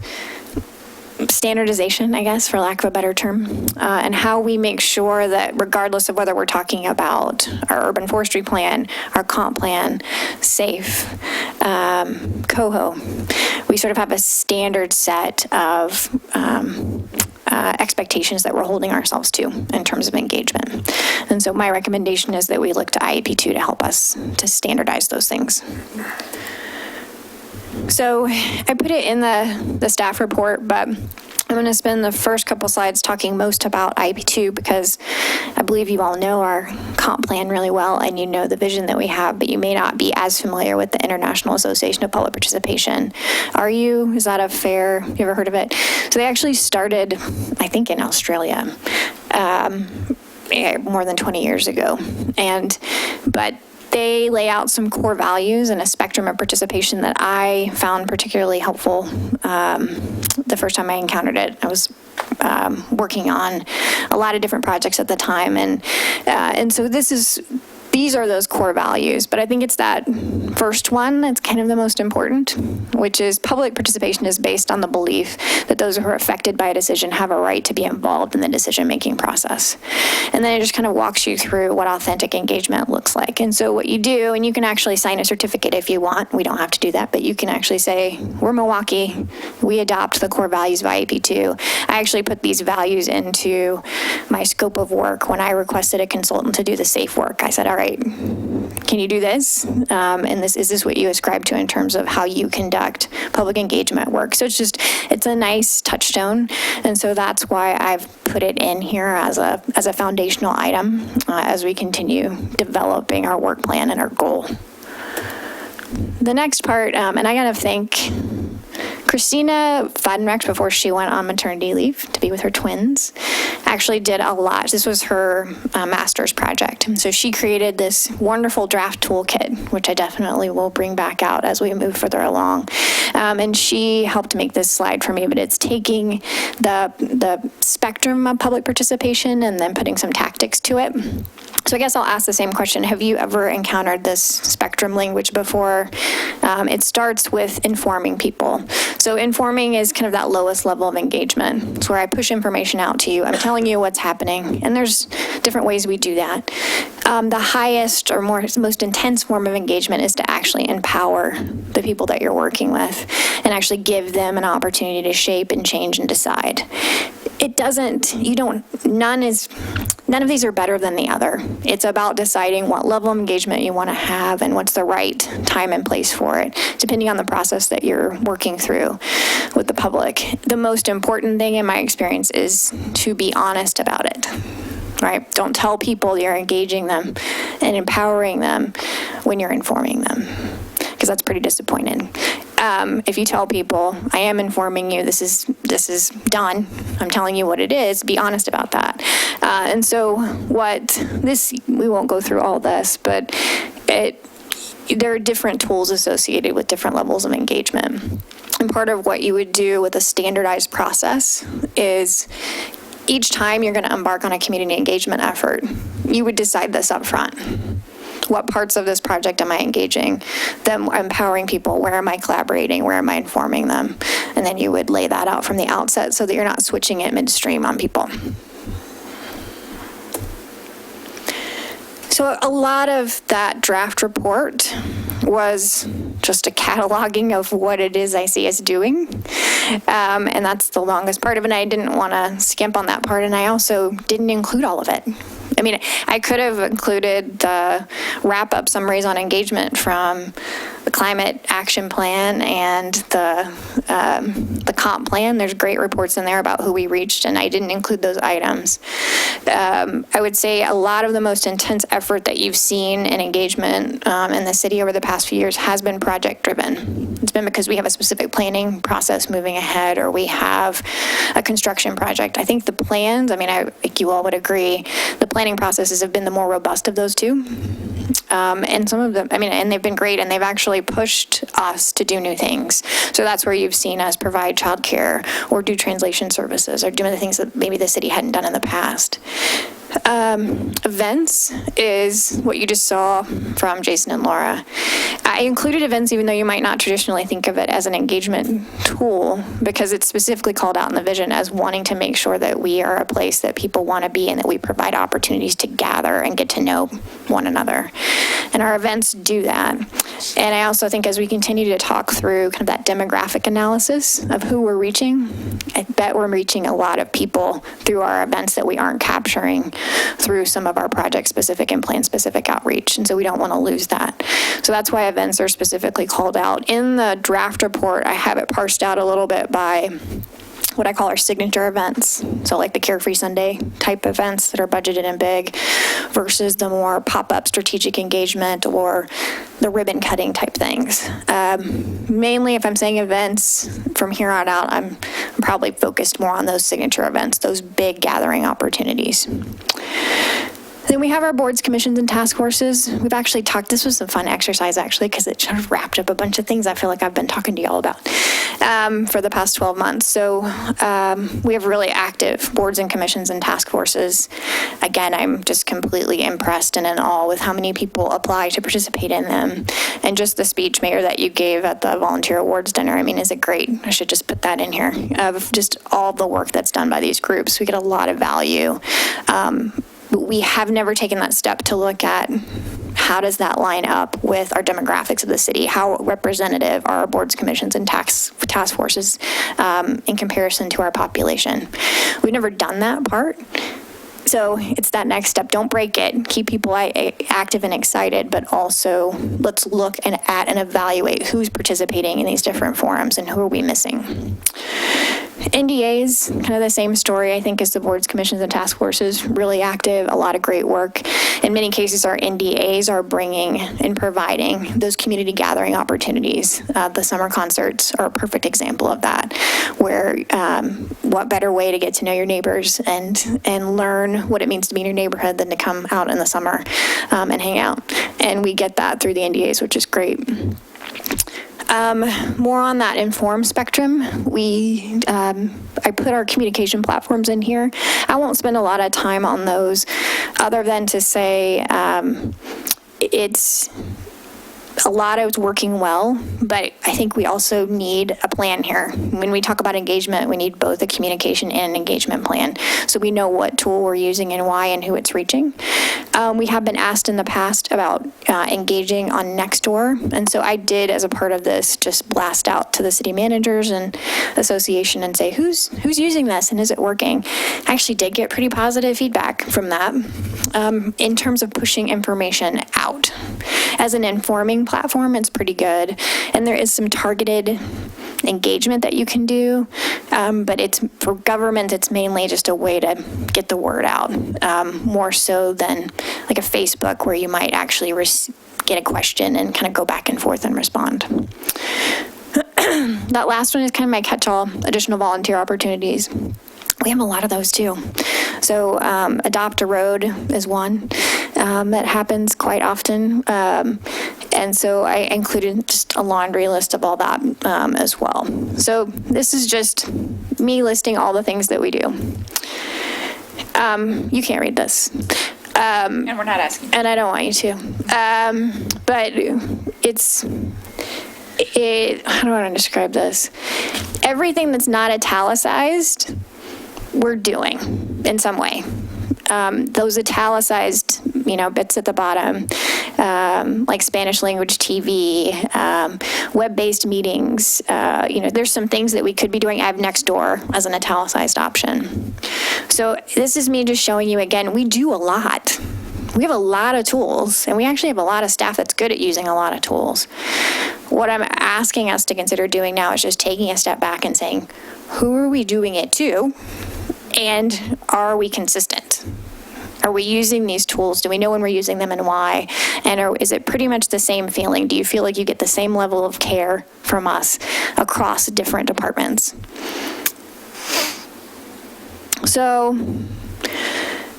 standardization, I guess, for lack of a better term, and how we make sure that regardless of whether we're talking about our urban forestry plan, our comp plan, SAFE, COHO, we sort of have a standard set of expectations that we're holding ourselves to in terms of engagement. And so my recommendation is that we look to IAP2 to help us to standardize those things. So I put it in the staff report, but I'm going to spend the first couple slides talking most about IAP2 because I believe you all know our comp plan really well and you know the vision that we have, but you may not be as familiar with the International Association of Public Participation. Are you? Is that a fair, you ever heard of it? So they actually started, I think, in Australia more than 20 years ago. But they lay out some core values and a spectrum of participation that I found particularly helpful the first time I encountered it. I was working on a lot of different projects at the time, and so these are those core values, but I think it's that first one that's kind of the most important, which is public participation is based on the belief that those who are affected by a decision have a right to be involved in the decision-making process. And then it just kind of walks you through what authentic engagement looks like. And so what you do, and you can actually sign a certificate if you want, we don't have to do that, but you can actually say, we're Milwaukee, we adopt the core values of IAP2. I actually put these values into my scope of work when I requested a consultant to do the SAFE work. I said, all right, can you do this? And is this what you ascribe to in terms of how you conduct public engagement work? So it's a nice touchstone. And so that's why I've put it in here as a foundational item as we continue developing our work plan and our goal. The next part, and I gotta thank Christina Fadenrecht, before she went on maternity leave to be with her twins, actually did a lot. This was her master's project. And so she created this wonderful draft toolkit, which I definitely will bring back out as we move further along. And she helped make this slide for me, but it's taking the spectrum of public participation and then putting some tactics to it. So I guess I'll ask the same question. Have you ever encountered this spectrum language before? It starts with informing people. So informing is kind of that lowest level of engagement. It's where I push information out to you. I'm telling you what's happening. And there's different ways we do that. The highest or most intense form of engagement is to actually empower the people that you're working with and actually give them an opportunity to shape and change and decide. it doesn't, none of these are better than the other. It's about deciding what level of engagement you want to have and what's the right time and place for it, depending on the process that you're working through with the public. The most important thing in my experience is to be honest about it, right? Don't tell people you're engaging them and empowering them when you're informing them, because that's pretty disappointing. If you tell people, I am informing you, this is done, I'm telling you what it is, be honest about that. And so we won't go through all this, but there are different tools associated with different levels of engagement. And part of what you would do with a standardized process is each time you're going to embark on a community engagement effort, you would decide this up front. What parts of this project am I engaging? Then empowering people. Where am I collaborating? Where am I informing them? And then you would lay that out from the outset so that you're not switching it midstream on people. So a lot of that draft report was just a cataloging of what it is I see us doing. And that's the longest part of it. And I didn't want to skimp on that part. And I also didn't include all of it. I mean, I could have included the wrap-up summaries on engagement from the climate action plan and the comp plan. There's great reports in there about who we reached, and I didn't include those items. I would say a lot of the most intense effort that you've seen in engagement in the city over the past few years has been project-driven. It's been because we have a specific planning process moving ahead, or we have a construction project. I think the plans, I think you all would agree, the planning processes have been the more robust of those two. And some of them, and they've been great, and they've actually pushed us to do new things. So that's where you've seen us provide childcare or do translation services or doing the things that maybe the city hadn't done in the past. Events is what you just saw from Jason and Laura. I included events even though you might not traditionally think of it as an engagement tool, because it's specifically called out in the vision as wanting to make sure that we are a place that people want to be and that we provide opportunities to gather and get to know one another. And our events do that. And I also think as we continue to talk through kind of that demographic analysis of who we're reaching, I bet we're reaching a lot of people through our events that we aren't capturing through some of our project-specific and plan-specific outreach. And so we don't want to lose that. So that's why events are specifically called out. In the draft report, I have it parsed out a little bit by what I call our signature events. So like the CAReFREE Sunday type events that are budgeted and big versus the more pop-up strategic engagement or the ribbon cutting type things. Mainly if I'm saying events from here on out, I'm probably focused more on those signature events, those big gathering opportunities. Then we have our boards, commissions, and task forces. We've actually talked, this was a fun exercise actually, because it sort of wrapped up a bunch of things I feel like I've been talking to y'all about for the past 12 months. So we have really active boards and commissions and task forces. Again, I'm just completely impressed and in awe with how many people apply to participate in them. And just the speech, Mayor, that you gave at the volunteer awards dinner, is it great? I should just put that in here, of just all the work that's done by these groups. We get a lot of value. We have never taken that step to look at how does that line up with our demographics of the city? How representative are our boards, commissions, and task forces in comparison to our population? We've never done that part. So it's that next step. Don't break it. Keep people active and excited, but also let's look at and evaluate who's participating in these different forums and who are we missing. NDAs, kind of the same story, I think, as the boards, commissions, and task forces. Really active, a lot of great work. In many cases, our NDAs are bringing and providing those community gathering opportunities. The summer concerts are a perfect example of that, where what better way to get to know your neighbors and learn what it means to be in your neighborhood than to come out in the summer and hang out. And we get that through the NDAs, which is great. More on that informed spectrum, I put our communication platforms in here. I won't spend a lot of time on those other than to say it's a lot of it's working well, but I think we also need a plan here. When we talk about engagement, we need both a communication and an engagement plan. So we know what tool we're using and why and who it's reaching. We have been asked in the past about engaging on Nextdoor. And so I did, as a part of this, just blast out to the city managers and association and say, who's using this and is it working? I actually did get pretty positive feedback from that in terms of pushing information out. As an informing platform, it's pretty good. And there is some targeted engagement that you can do, but it's for government, it's mainly just a way to get the word out, more so than like a Facebook where you might actually get a question and kind of go back and forth and respond. That last one is kind of my catch-all, additional volunteer opportunities. We have a lot of those too. So Adopt a Road is one that happens quite often. And so I included just a laundry list of all that as well. So this is just me listing all the things that we do. You can't read this. And we're not asking. And I don't want you to. But how do I want to describe this? Everything that's not italicized, we're doing in some way. Those italicized, bits at the bottom, like Spanish language TV, web-based meetings, there's some things that we could be doing. I have Nextdoor as an italicized option. So this is me just showing you again, we do a lot. We have a lot of tools, and we actually have a lot of staff that's good at using a lot of tools. What I'm asking us to consider doing now is just taking a step back and saying, who are we doing it to? And are we consistent? Are we using these tools? Do we know when we're using them and why? And is it pretty much the same feeling? Do you feel like you get the same level of care from us across different departments? So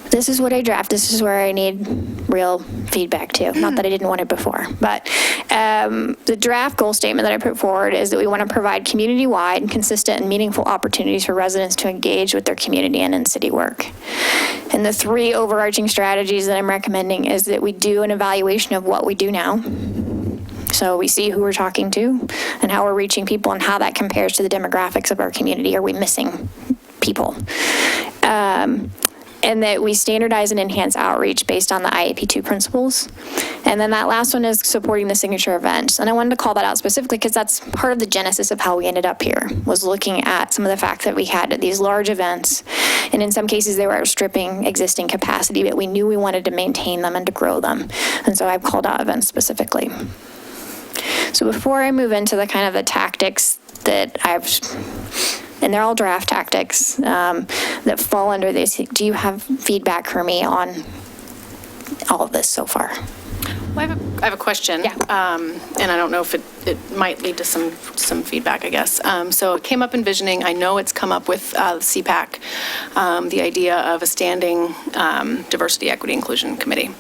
this is what I draft. This is where I need real feedback too. Not that I didn't want it before, but the draft goal statement that I put forward is that we want to provide community-wide, consistent, and meaningful opportunities for residents to engage with their community and in city work. And the three overarching strategies that I'm recommending is that we do an evaluation of what we do now. So we see who we're talking to and how we're reaching people and how that compares to the demographics of our community. Are we missing people? And that we standardize and enhance outreach based on the IAP2 principles. And then that last one is supporting the signature events. And I wanted to call that out specifically because that's part of the genesis of how we ended up here, was looking at some of the fact that we had these large events. And in some cases, they were outstripping existing capacity, but we knew we wanted to maintain them and to grow them. And so I've called out events specifically. So before I move into the kind of the tactics that and they're all draft tactics that fall under this, do you have feedback for me on all of this so far? Well, I have a question. Yeah. And I don't know if it might lead to some feedback, I guess. So it came up in visioning. I know it's come up with CPAC, the idea of a standing diversity, equity, inclusion committee.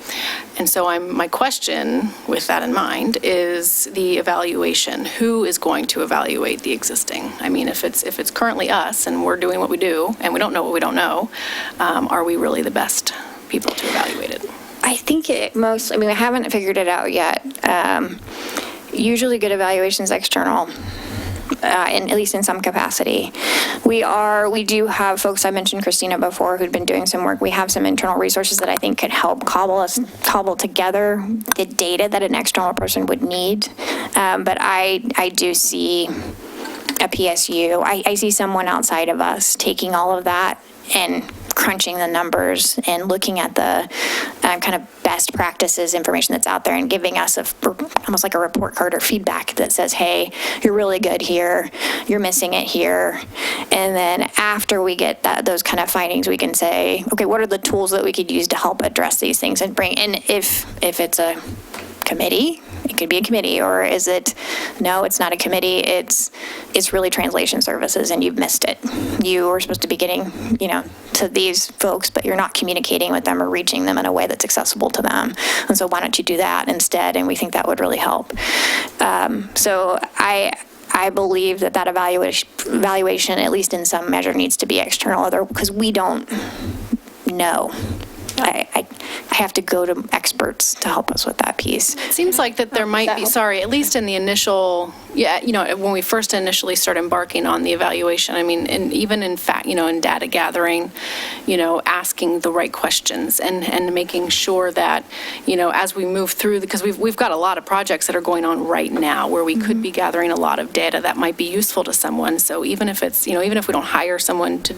And so my question with that in mind is the evaluation. Who is going to evaluate the existing? I mean, if it's currently us and we're doing what we do and we don't know what we don't know, are we really the best people to evaluate it? I think we haven't figured it out yet. Usually good evaluations external, at least in some capacity. We do have folks, I mentioned Christina before, who'd been doing some work. We have some internal resources that I think could help cobble together the data that an external person would need. But I do see a PSU. I see someone outside of us taking all of that and crunching the numbers and looking at the kind of best practices information that's out there and giving us almost like a report card or feedback that says, hey, you're really good here, you're missing it here. And then after we get those kind of findings, we can say, okay, what are the tools that we could use to help address these things and bring in, if it's a committee, it could be a committee, or is it, no, it's not a committee, it's really translation services and you've missed it. You were supposed to be getting, to these folks, but you're not communicating with them or reaching them in a way that's accessible to them. And so why don't you do that instead? And we think that would really help. So I believe that evaluation, at least in some measure, needs to be external, because we don't know. I have to go to experts to help us with that piece. It seems like that there might be, at least in the initial, when we first initially start embarking on the evaluation, I mean, and even in fact, in data gathering, asking the right questions and making sure that, as we move through, because we've got a lot of projects that are going on right now where we could be gathering a lot of data that might be useful to someone. So even if it's, even if we don't hire someone to,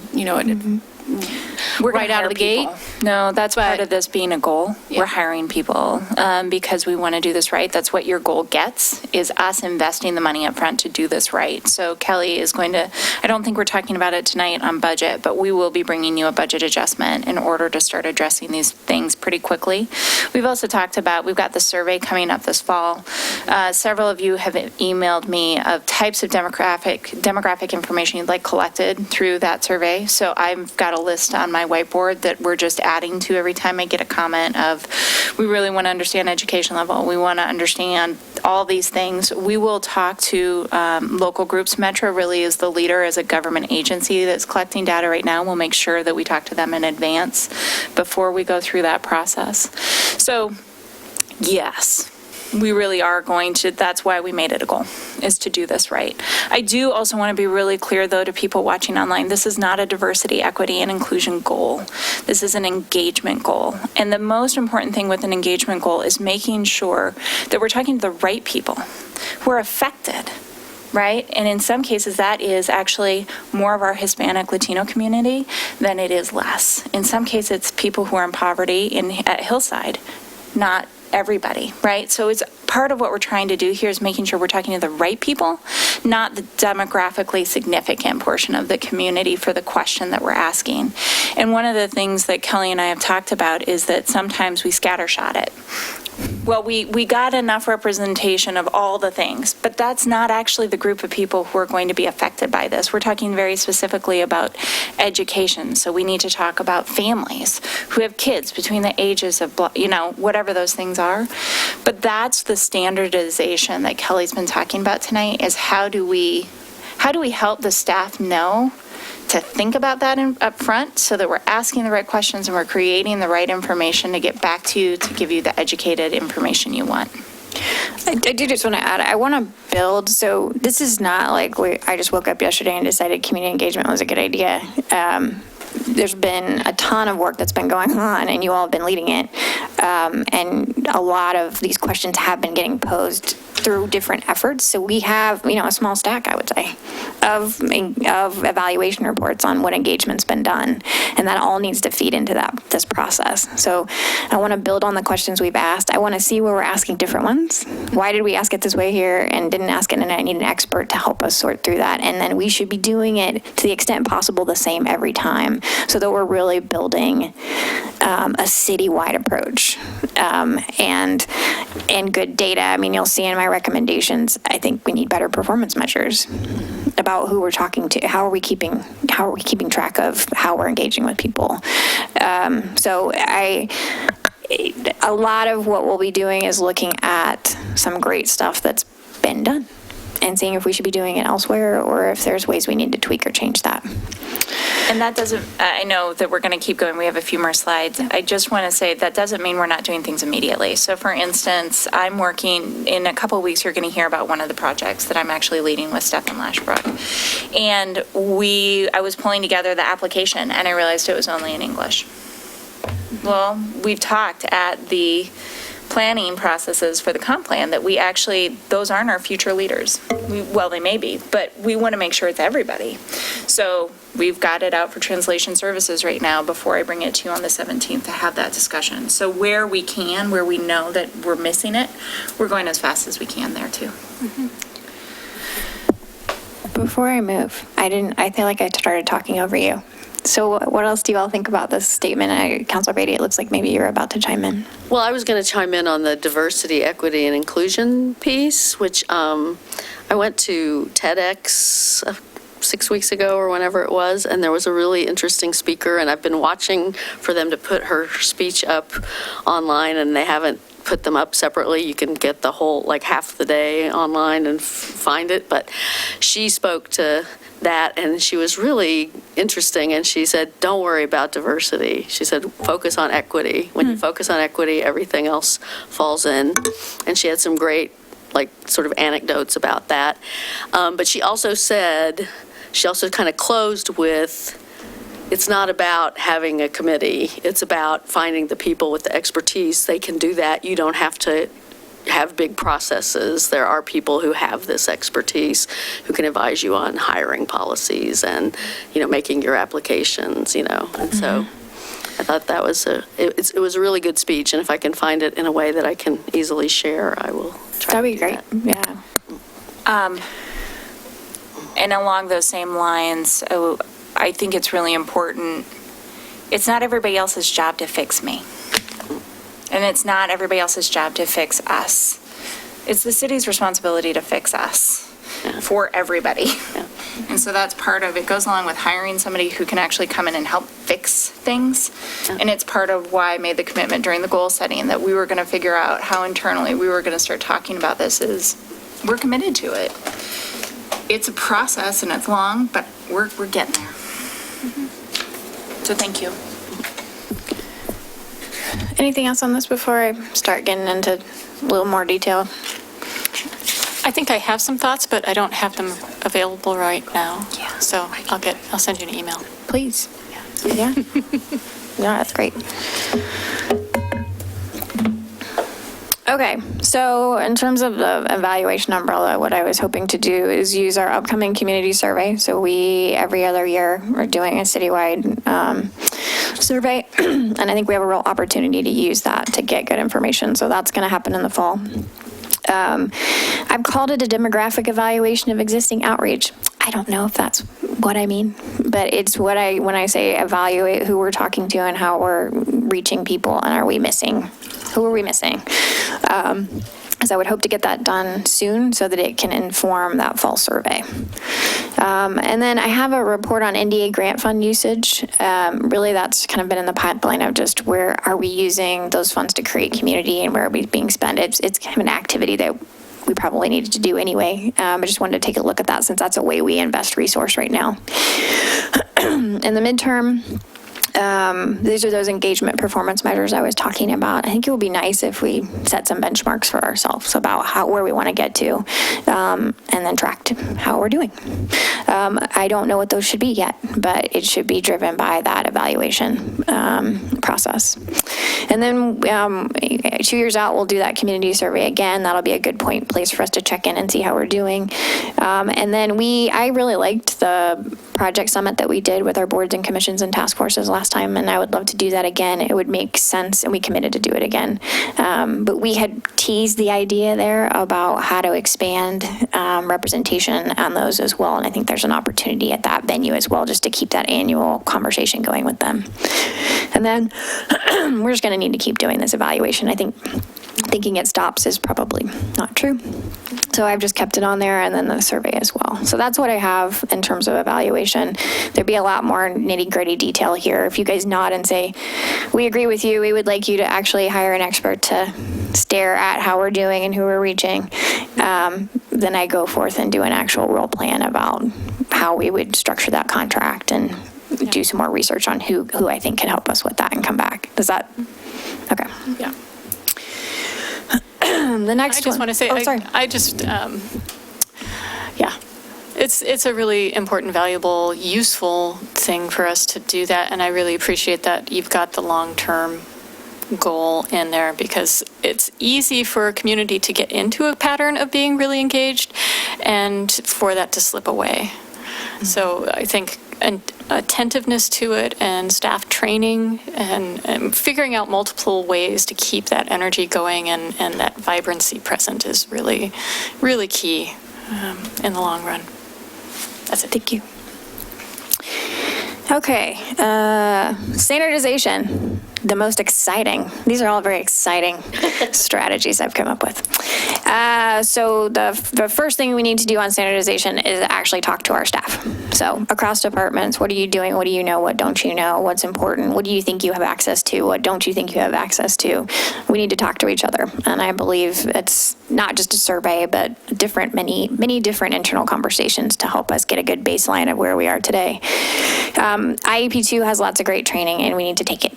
We're right out of the gate. No, that's part But- of this being a goal. Yeah. We're hiring people because we want to do this right. That's what your goal gets, is us investing the money up front to do this right. So Kelly is going to, I don't think we're talking about it tonight on budget, but we will be bringing you a budget adjustment in order to start addressing these things pretty quickly. We've also talked about, we've got the survey coming up this fall. Several of you have emailed me of types of demographic information you'd like collected through that survey. So I've got a list on my whiteboard that we're just adding to every time I get a comment of, we really want to understand education level. We want to understand all these things. We will talk to local groups. Metro really is the leader as a government agency that's collecting data right now. We'll make sure that we talk to them in advance before we go through that process. So, yes. We really are going to, that's why we made it a goal, is to do this right. I do also want to be really clear, though, to people watching online, this is not a diversity, equity, and inclusion goal. This is an engagement goal. And the most important thing with an engagement goal is making sure that we're talking to the right people who are affected, right? And in some cases, that is actually more of our Hispanic Latino community than it is less. In some cases, it's people who are in poverty at Hillside, not everybody, right? So it's part of what we're trying to do here is making sure we're talking to the right people, not the demographically significant portion of the community for the question that we're asking. And one of the things that Kelly and I have talked about is that sometimes we scattershot it. Well, we got enough representation of all the things, but that's not actually the group of people who are going to be affected by this. We're talking very specifically about education, so we need to talk about families who have kids between the ages of, whatever those things are. But that's the standardization that Kelly's been talking about tonight, is how do we help the staff know to think about that up front so that we're asking the right questions and we're creating the right information to get back to you to give you the educated information you want. I do just want to add, I want to build, so this is not like I just woke up yesterday and decided community engagement was a good idea. There's been a ton of work that's been going on, and you all have been leading it. And a lot of these questions have been getting posed through different efforts. So we have, a small stack, I would say, of evaluation reports on what engagement's been done. And that all needs to feed into this process. So I want to build on the questions we've asked. I want to see where we're asking different ones. Why did we ask it this way here and didn't ask it? And I need an expert to help us sort through that. And then we should be doing it to the extent possible the same every time, so that we're really building a citywide approach and good data. I mean, you'll see in my recommendations, I think we need better performance measures about who we're talking to. How are we keeping track of how we're engaging with people? So a lot of what we'll be doing is looking at some great stuff that's been done and seeing if we should be doing it elsewhere or if there's ways we need to tweak or change that. And that doesn't, I know that we're going to keep going. We have a few more slides. I just want to say that doesn't mean we're not doing things immediately. So for instance, I'm working, in a couple of weeks, you're going to hear about one of the projects that I'm actually leading with Stephen Lashbrook. And I was pulling together the application and I realized it was only in English. Well, we've talked at the planning processes for the comp plan that we actually, those aren't our future leaders. Well, they may be, but we want to make sure it's everybody. So we've got it out for translation services right now before I bring it to you on the 17th to have that discussion. So where we can, where we know that we're missing it, we're going as fast as we can there too. Before I move, I feel like I started talking over you. So what else do you all think about this statement? Councilor Beatty, it looks like maybe you're about to chime in. Well, I was going to chime in on the diversity, equity, and inclusion piece, which I went to TEDx 6 weeks ago or whenever it was, and there was a really interesting speaker, and I've been watching for them to put her speech up online, and they haven't put them up separately. You can get the whole, like half the day online and find it, but she spoke to that, and she was really interesting, and she said, don't worry about diversity. She said, focus on equity. When you focus on equity, everything else falls in. And she had some great, like, sort of anecdotes about that. But she also kind of closed with, it's not about having a committee. It's about finding the people with the expertise. They can do that. You don't have to have big processes. There are people who have this expertise who can advise you on hiring policies and, making your applications, And so I thought that was it was a really good speech. And if I can find it in a way that I can easily share, I will try That'd be to do great. that. Yeah. And along those same lines, I think it's really important. It's not everybody else's job to fix me. And it's not everybody else's job to fix us. It's the city's responsibility to fix us for everybody. Yeah. And so that's part of it. Goes along with hiring somebody who can actually come in and help fix things. And it's part of why I made the commitment during the goal setting that we were going to figure out how internally we were going to start talking about this. Is we're committed to it. It's a process and it's long, but we're getting there. So thank you. Anything else on this before I start getting into a little more detail? I think I have some thoughts, but I don't have them available right now. Yeah. So I'll send you an email. Please. Yeah. Yeah, that's great. Okay, so in terms of the evaluation umbrella, what I was hoping to do is use our upcoming community survey. So we, every other year, are doing a citywide survey, and I think we have a real opportunity to use that to get good information. So that's going to happen in the fall. I've called it a demographic evaluation of existing outreach. I don't know if that's what I mean, but it's what when I say evaluate who we're talking to and how we're reaching people, and are we missing? Who are we missing? So I would hope to get that done soon so that it can inform that fall survey. And then I have a report on NDA grant fund usage. Really, that's kind of been in the pipeline of just where are we using those funds to create community and where are we being spent. It's kind of an activity that we probably needed to do anyway. I just wanted to take a look at that since that's a way we invest resource right now. In the midterm, these are those engagement performance measures I was talking about. I think it would be nice if we set some benchmarks for ourselves about where we want to get to, and then tracked how we're doing. I don't know what those should be yet, but it should be driven by that evaluation process. And then 2 years out, we'll do that community survey again. That'll be a good place for us to check in and see how we're doing. And then I really liked the project summit that we did with our boards and commissions and task forces last time, and I would love to do that again. It would make sense, and we committed to do it again. But we had teased the idea there about how to expand representation on those as well, and I think there's an opportunity at that venue as well just to keep that annual conversation going with them. And then we're just going to need to keep doing this evaluation. I think thinking it stops is probably not true. So I've just kept it on there, and then the survey as well. So that's what I have in terms of evaluation. There'd be a lot more nitty-gritty detail here. If you guys nod and say, we agree with you, we would like you to actually hire an expert to stare at how we're doing and who we're reaching, then I go forth and do an actual role plan about how we would structure that contract and do some more research on who I think can help us with that and come back. Does that, okay. Yeah. The next I just one. want to say, Oh, sorry. It's a really important, valuable, useful thing for us to do that, and I really appreciate that you've got the long-term goal in there, because it's easy for a community to get into a pattern of being really engaged and for that to slip away. Mm-hmm. So I think an attentiveness to it and staff training and figuring out multiple ways to keep that energy going and that vibrancy present is really, really key in the long run. That's it. Thank you. Okay, standardization, the most exciting. These are all very exciting strategies I've come up with. So the first thing we need to do on standardization is actually talk to our staff. So across departments, what are you doing? What do you know? What don't you know? What's important? What do you think you have access to? What don't you think you have access to? We need to talk to each other. And I believe it's not just a survey, but many different internal conversations to help us get a good baseline of where we are today. IEP2 has lots of great training and we need to take it.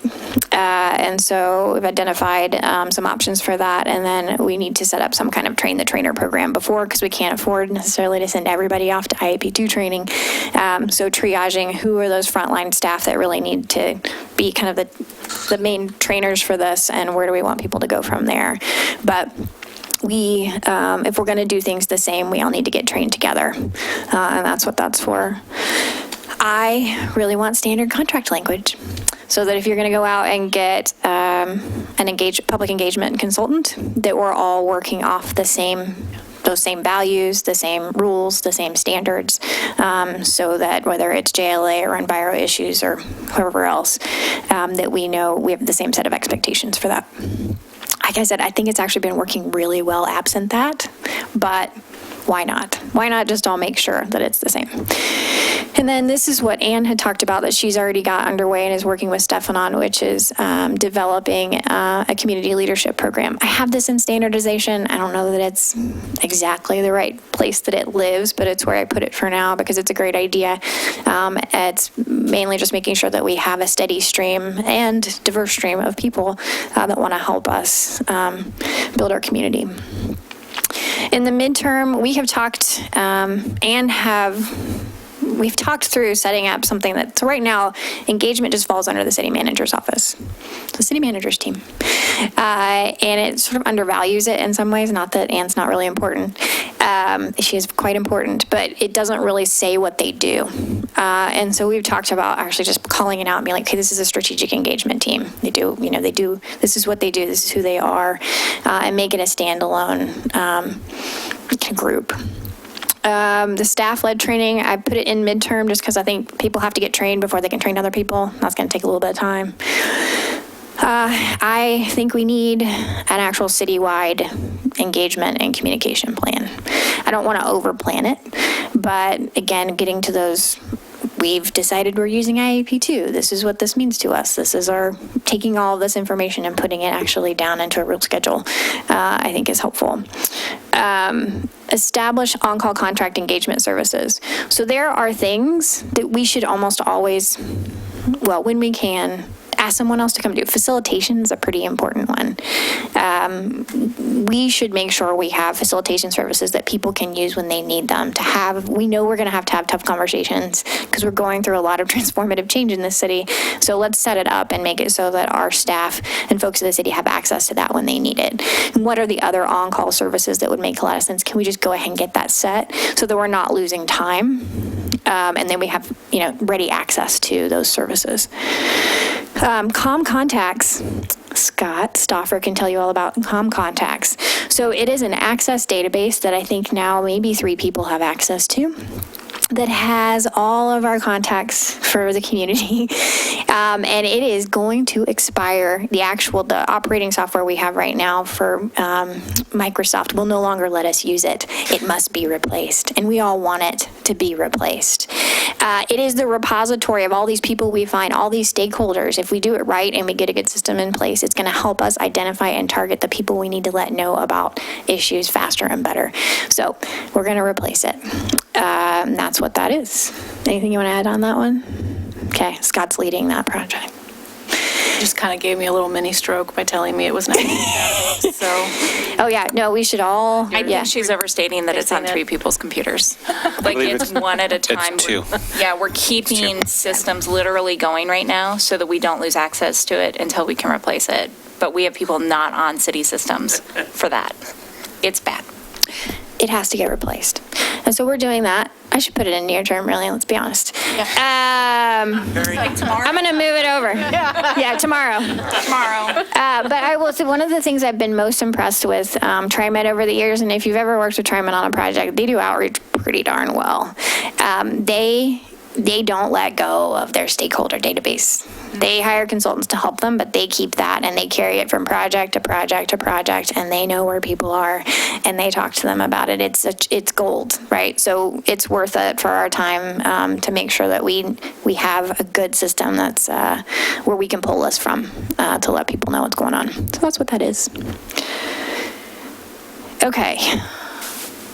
And so we've identified some options for that. And then we need to set up some kind of train the trainer program because we can't afford necessarily to send everybody off to IEP2 training. So triaging who are those frontline staff that really need to be kind of the main trainers for this, and where do we want people to go from there. But if we're going to do things the same, we all need to get trained together. And that's what that's for. I really want standard contract language, so that if you're going to go out and get an public engagement consultant, that we're all working off those same values, the same rules, the same standards, so that whether it's JLA or enviro issues or whoever else, that we know we have the same set of expectations for that. Like I said, I think it's actually been working really well absent that, but why not? Why not just all make sure that it's the same? And then this is what Anne had talked about that she's already got underway and is working with Stefan on, which is developing a community leadership program. I have this in standardization. I don't know that it's exactly the right place that it lives, but it's where I put it for now because it's a great idea. It's mainly just making sure that we have a steady stream and diverse stream of people that want to help us build our community. In the midterm, we have talked we've talked through setting up something so right now, engagement just falls under the city manager's office, the city manager's team. And it sort of undervalues it in some ways, not that Anne's not really important. She is quite important, but it doesn't really say what they do. And so we've talked about actually just calling it out and being like, okay, this is a strategic engagement team. They do, this is what they do, this is who they are, and make it a standalone group. The staff-led training, I put it in midterm just because I think people have to get trained before they can train other people. That's going to take a little bit of time. I think we need an actual citywide engagement and communication plan. I don't want to over-plan it, but again, getting to those, we've decided we're using IEP2. This is what this means to us. This is our taking all of this information and putting it actually down into a real schedule, I think is helpful. Establish on-call contract engagement services. So there are things that we should almost always, when we can, ask someone else to come do. Facilitation is a pretty important one. We should make sure we have facilitation services that people can use when they need them to have. We know we're going to have tough conversations because we're going through a lot of transformative change in this city. So let's set it up and make it so that our staff and folks in the city have access to that when they need it. And what are the other on-call services that would make a lot of sense? Can we just go ahead and get that set so that we're not losing time? And then we have, ready access to those services. Comm contacts. Scott Stauffer can tell you all about comm contacts. So it is an access database that I think now maybe 3 people have access to, that has all of our contacts for the community. And it is going to expire. The operating software we have right now for Microsoft will no longer let us use it. It must be replaced. And we all want it to be replaced. It is the repository of all these people we find, all these stakeholders. If we do it right and we get a good system in place, it's going to help us identify and target the people we need to let know about issues faster and better. So we're going to replace it. That's what that is. Anything you want to add on that one? Okay, Scott's leading that project. Just kind of gave me a little mini stroke by telling me it was not. So. Oh yeah, no, we should all. I think she's overstating that it's on 3 people's computers. Like it's one at a time. It's 2. Yeah, we're keeping systems literally going right now so that we don't lose access to it until we can replace it. But we have people not on city systems for that. It's bad. It has to get replaced. And so we're doing that. I should put it in near term, really, let's be honest. I'm going to move it over. Yeah, tomorrow. But I will say one of the things I've been most impressed with TriMet over the years, and if you've ever worked with TriMet on a project, they do outreach pretty darn well. They they don't let go of their stakeholder database. They hire consultants to help them, but they keep that and they carry it from project to project to project, and they know where people are and they talk to them about it. It's gold, right? So it's worth it for our time to make sure that we have a good system that's where we can pull lists from to let people know what's going on. So that's what that is. Okay.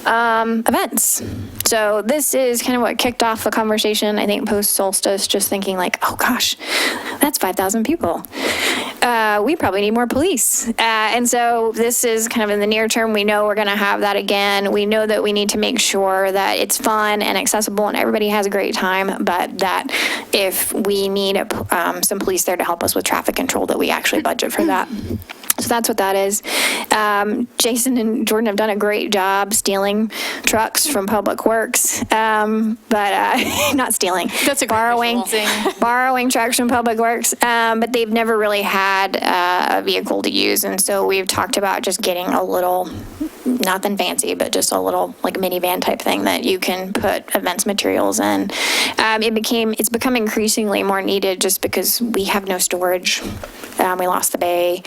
Events. So this is kind of what kicked off the conversation, I think, post-solstice, just thinking like, oh gosh, that's 5,000 people. We probably need more police. And so this is kind of in the near term. We know we're going to have that again. We know that we need to make sure that it's fun and accessible and everybody has a great time, but that if we need some police there to help us with traffic control, that we actually budget for that. So that's what that is. Jason and Jordan have done a great job stealing trucks from Public Works, but not stealing. That's a great borrowing trucks from Public Works, but they've never really had a vehicle to use, and so we've talked about just getting a little, nothing fancy, but just a little like minivan type thing that you can put events materials in. It's become increasingly more needed just because we have no storage. We lost the bay.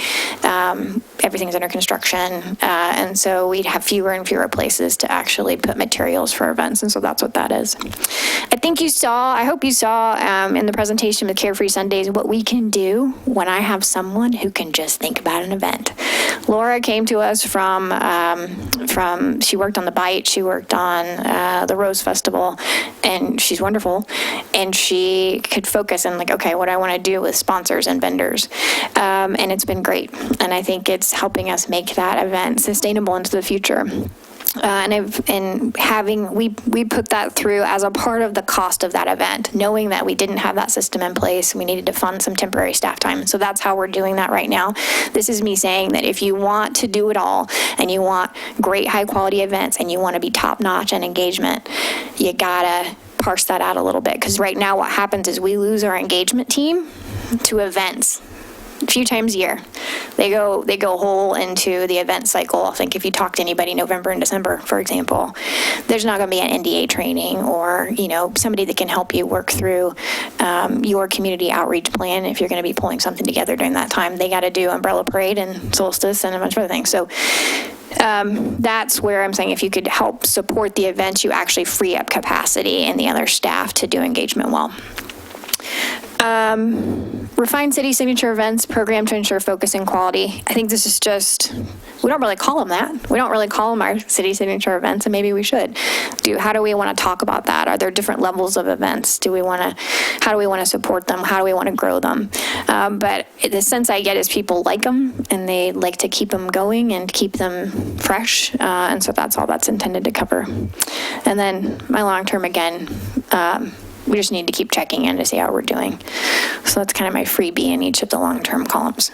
Everything's under construction. And so we'd have fewer and fewer places to actually put materials for events. And so that's what that is. I hope you saw in the presentation with CAReFREE Sundays what we can do when I have someone who can just think about an event. Laura came to us from she worked on the Bite, she worked on the Rose Festival, and she's wonderful. And she could focus on like, okay, what I want to do with sponsors and vendors. And it's been great. And I think it's helping us make that event sustainable into the future. We put that through as a part of the cost of that event, knowing that we didn't have that system in place. We needed to fund some temporary staff time. So that's how we're doing that right now. This is me saying that if you want to do it all and you want great high quality events and you want to be top notch in engagement, you gotta parse that out a little bit. Because right now what happens is we lose our engagement team to events. A few times a year. They go whole into the event cycle. I think if you talk to anybody November and December, for example, there's not going to be an NDA training or, somebody that can help you work through your community outreach plan if you're going to be pulling something together during that time. They got to do Umbrella Parade and Solstice and a bunch of other things. So that's where I'm saying if you could help support the events, you actually free up capacity and the other staff to do engagement well. Refined City Signature Events program to ensure focus and quality. I think this is just, we don't really call them that. We don't really call them our city signature events, and maybe we should. How do we want to talk about that? Are there different levels of events? How do we want to support them? How do we want to grow them? But the sense I get is people like them, and they like to keep them going and keep them fresh. And so that's all that's intended to cover. And then my long-term, again, we just need to keep checking in to see how we're doing. So that's kind of my freebie in each of the long-term columns.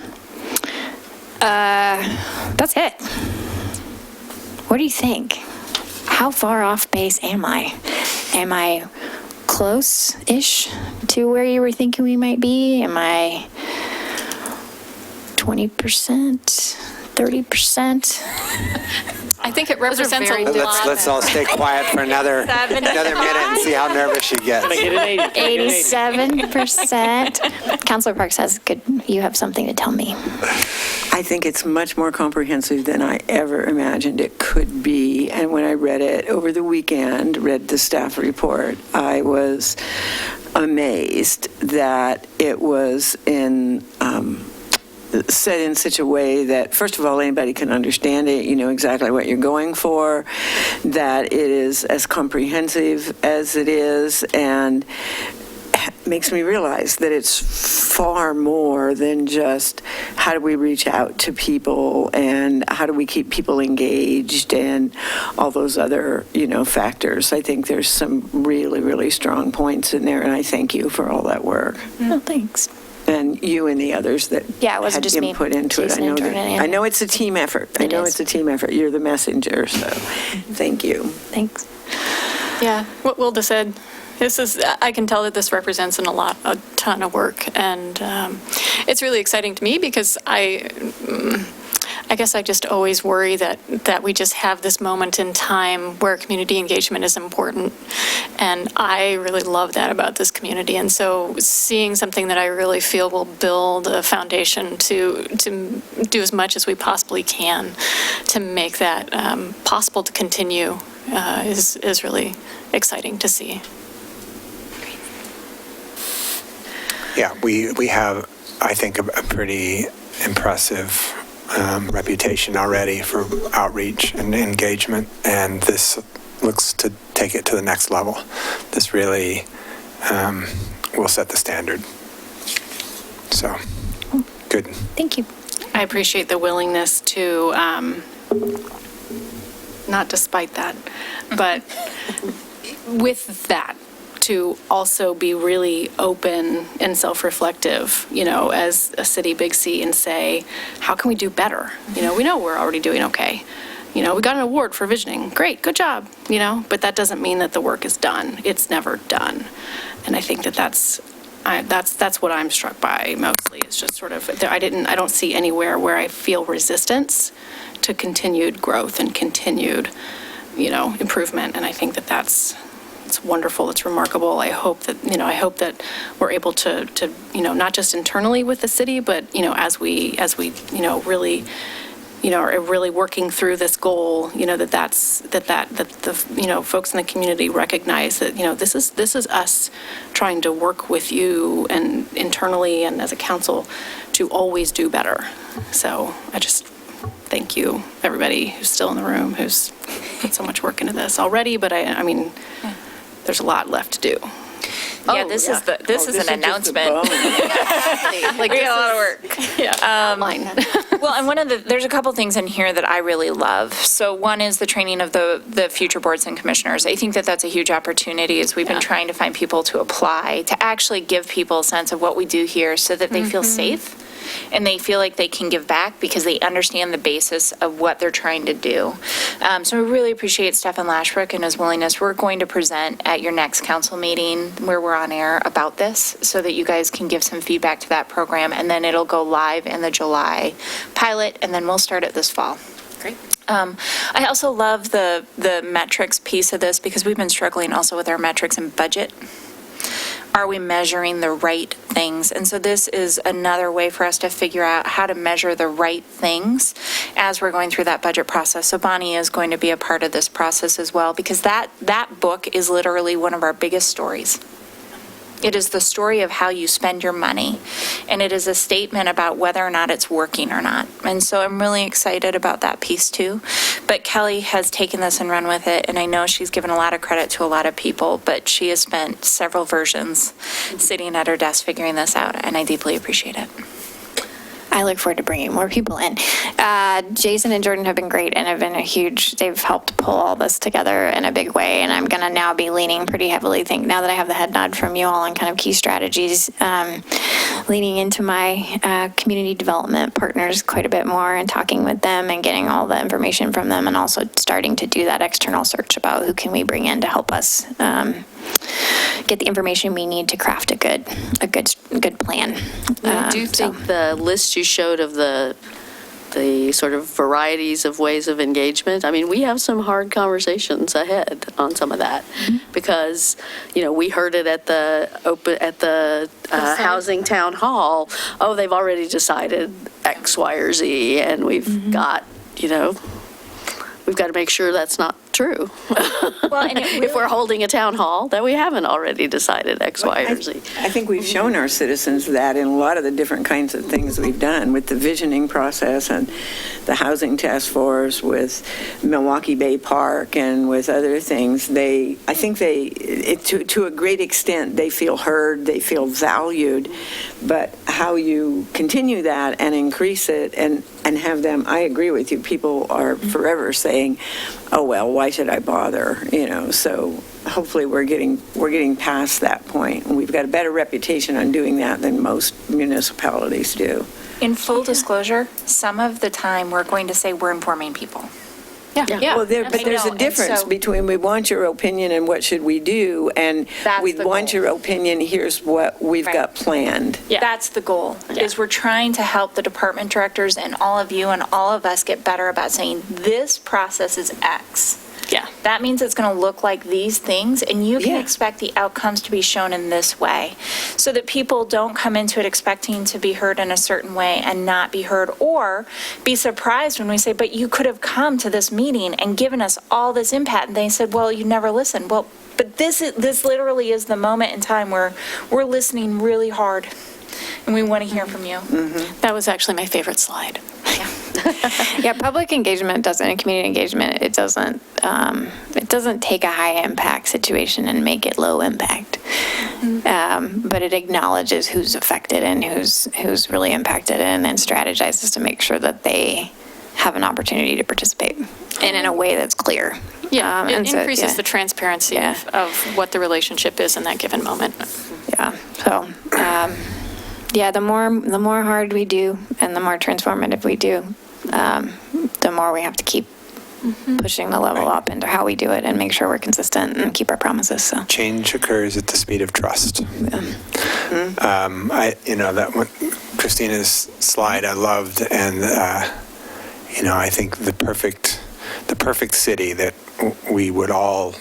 That's it. What do you think? How far off base am I? Am I close-ish to where you were thinking we might be? Am I 20%, 30%? I think it represents a lot. Let's all stay quiet for another minute and see how nervous she gets. 87%. Counselor Parks says, you have something to tell me. I think it's much more comprehensive than I ever imagined it could be. And when I read it over the weekend, read the staff report, I was amazed that it was set in such a way that, first of all, anybody can understand it, you know exactly what you're going for, that it is as comprehensive as it is, and makes me realize that it's far more than just how do we reach out to people and how do we keep people engaged and all those other, factors. I think there's some really, really strong points in there, and I thank you for all that work. Oh, thanks. And you and the others that it wasn't had just me. input into it. I know it's a team effort. It's a team effort. You're the messenger, so thank you. Thanks. Yeah, what Wilda said, I can tell that this represents a ton of work, and it's really exciting to me because I I guess I just always worry that we just have this moment in time where community engagement is important. And I really love that about this community. And so seeing something that I really feel will build a foundation to do as much as we possibly can to make that possible to continue is really exciting to see. Yeah, we have, I think, a pretty impressive reputation already for outreach and engagement, and this looks to take it to the next level. This really will set the standard. So, good. Thank you. I appreciate the willingness to, not despite that, but with that, to also be really open and self-reflective, as a city, Big C, and say, how can we do better? We know we're already doing okay. We got an award for visioning. Great, good job, but that doesn't mean that the work is done. It's never done. And I think that's what I'm struck by mostly. It's just sort of, I don't see anywhere where I feel resistance to continued growth and continued, improvement. And I think it's wonderful. It's remarkable. I hope that we're able to not just internally with the city, but as we really are really working through this goal, that the folks in the community recognize that this is us trying to work with you and internally and as a council to always do better. So I just thank you, everybody who's still in the room, who's put so much work into this already. But I mean. There's a lot left to do. Yeah, this is an announcement. Like, we got a lot of work. Yeah. Well, and there's a couple things in here that I really love. So one is the training of the future boards and commissioners. I think that that's a huge opportunity as we've been trying to find people to apply, to actually give people a sense of what we do here so that they feel safe and they feel like they can give back because they understand the basis of what they're trying to do. So we really appreciate Stefan Lashbrook and his willingness. We're going to present at your next council meeting where we're on air about this so that you guys can give some feedback to that program, and then it'll go live in the July pilot, and then we'll start it this fall. Great. I also love the metrics piece of this because we've been struggling also with our metrics and budget. Are we measuring the right things? And so this is another way for us to figure out how to measure the right things as we're going through that budget process. So Bonnie is going to be a part of this process as well, because that book is literally one of our biggest stories. It is the story of how you spend your money, and it is a statement about whether or not it's working or not. And so I'm really excited about that piece too. But Kelly has taken this and run with it, and I know she's given a lot of credit to a lot of people, but she has spent several versions sitting at her desk figuring this out, and I deeply appreciate it. I look forward to bringing more people in. Jason and Jordan have been great and have been they've helped pull all this together in a big way. And I'm going to now be leaning pretty heavily, now that I have the head nod from you all on kind of key strategies, leaning into my community development partners quite a bit more and talking with them and getting all the information from them, and also starting to do that external search about who can we bring in to help us get the information we need to craft a good plan. I do think the list you showed of the sort of varieties of ways of engagement, I mean, we have some hard conversations ahead on some of that, because, we heard it at the housing town hall. Oh, they've already decided X, Y, or Z, and we've got to make sure that's not true. Well, and if we're holding a town hall, that we haven't already decided X, Y, or Z. I think we've shown our citizens that in a lot of the different kinds of things we've done with the visioning process and the housing task force, with Milwaukee Bay Park, and with other things. I think to a great extent, they feel heard, they feel valued, but how you continue that and increase it and have them, I agree with you, people are forever saying, oh, well, why should I bother? So hopefully we're getting past that point. And we've got a better reputation on doing that than most municipalities do. In full disclosure, some of the time we're going to say we're informing people. Yeah. Well, but there's a difference between we want your opinion and what should we do, and That's we the want goal. your opinion, here's what we've Right. got planned. That's the goal, is we're trying to help the department directors and all of you and all of us get better about saying, this process is X. Yeah. That means it's going to look like these things, and you can Yeah. expect the outcomes to be shown in this way, so that people don't come into it expecting to be heard in a certain way and not be heard, or be surprised when we say, but you could have come to this meeting and given us all this impact, and they said, well, you never listened. Well, but this literally is the moment in time where we're listening really hard, and we want to hear from you. That was actually my favorite slide. Yeah, public engagement doesn't, and community engagement, it doesn't take a high impact situation and make it low impact. But it acknowledges who's affected and who's really impacted and strategizes to make sure that they have an opportunity to participate and in a way that's clear. Yeah, it And so, increases yeah. the transparency Yeah. of what the relationship is in that given moment. Yeah, so, yeah, the more hard we do and the more transformative we do, the more we have to keep pushing the level up into how we do it and make sure we're consistent and keep our promises, so. Change occurs at the speed of trust. That one, Christina's slide I loved, and I think the perfect city that we would all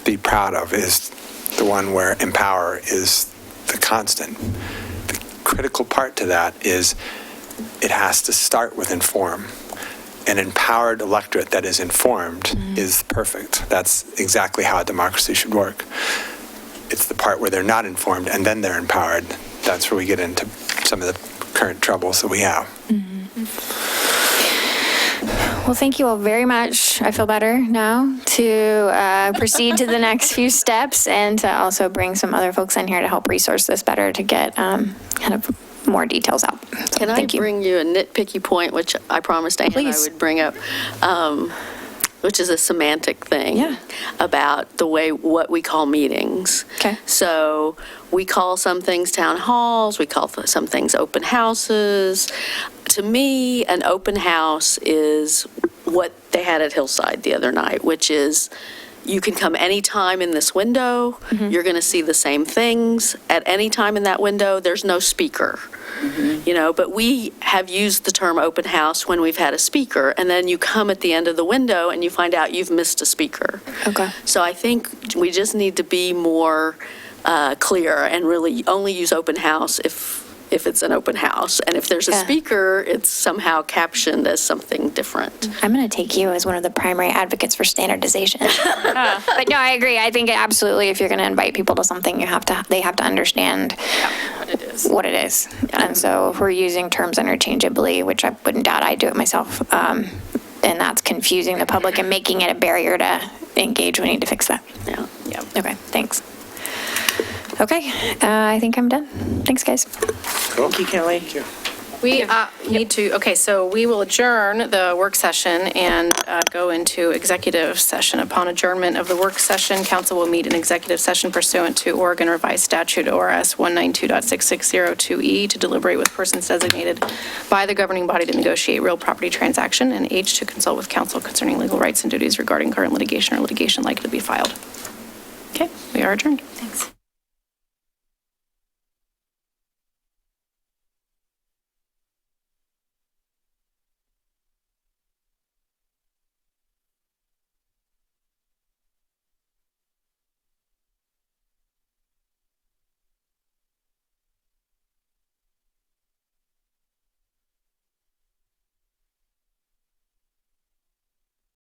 be proud of is the one where empower is the constant. The critical part to that is it has to start with inform. An empowered electorate that is informed is perfect. That's exactly how a democracy should work. It's the part where they're not informed and then they're empowered. That's where we get into some of the current troubles that we have. Well, thank you all very much. I feel better now to proceed to the next few steps and to also bring some other folks in here to help resource this better to get kind of more details out. So, Can I thank you. bring you a nitpicky point, which I promised Anne I Please. would bring up, which is a semantic thing Yeah. about what we call meetings. Okay. So we call some things town halls, we call some things open houses. To me, an open house is what they had at Hillside the other night, which is you can come anytime in this window. You're going to see the same things at any time in that window. There's no speaker. But we have used the term open house when we've had a speaker, and then you come at the end of the window and you find out you've missed a speaker. Okay. So I think we just need to be more clear and really only use open house if it's an open house. And if there's a Yeah. speaker, it's somehow captioned as something different. I'm going to take you as one of the primary advocates for standardization. But no, I agree. I think absolutely if you're going to invite people to something, they have to understand what it is. And so if we're using terms interchangeably, which I wouldn't doubt I do it myself, and that's confusing the public and making it a barrier to engage, we need to fix that. Yeah. Okay, thanks. Okay, I think I'm done. Thanks, guys. Thank you, Kelly. We need to, okay, so we will adjourn the work session and go into executive session. Upon adjournment of the work session, council will meet in executive session pursuant to Oregon Revised Statute ORS 192.6602E to deliberate with persons designated by the governing body to negotiate real property transaction, and H, to consult with counsel concerning legal rights and duties regarding current litigation or litigation likely to be filed. Okay, we are adjourned. Thanks.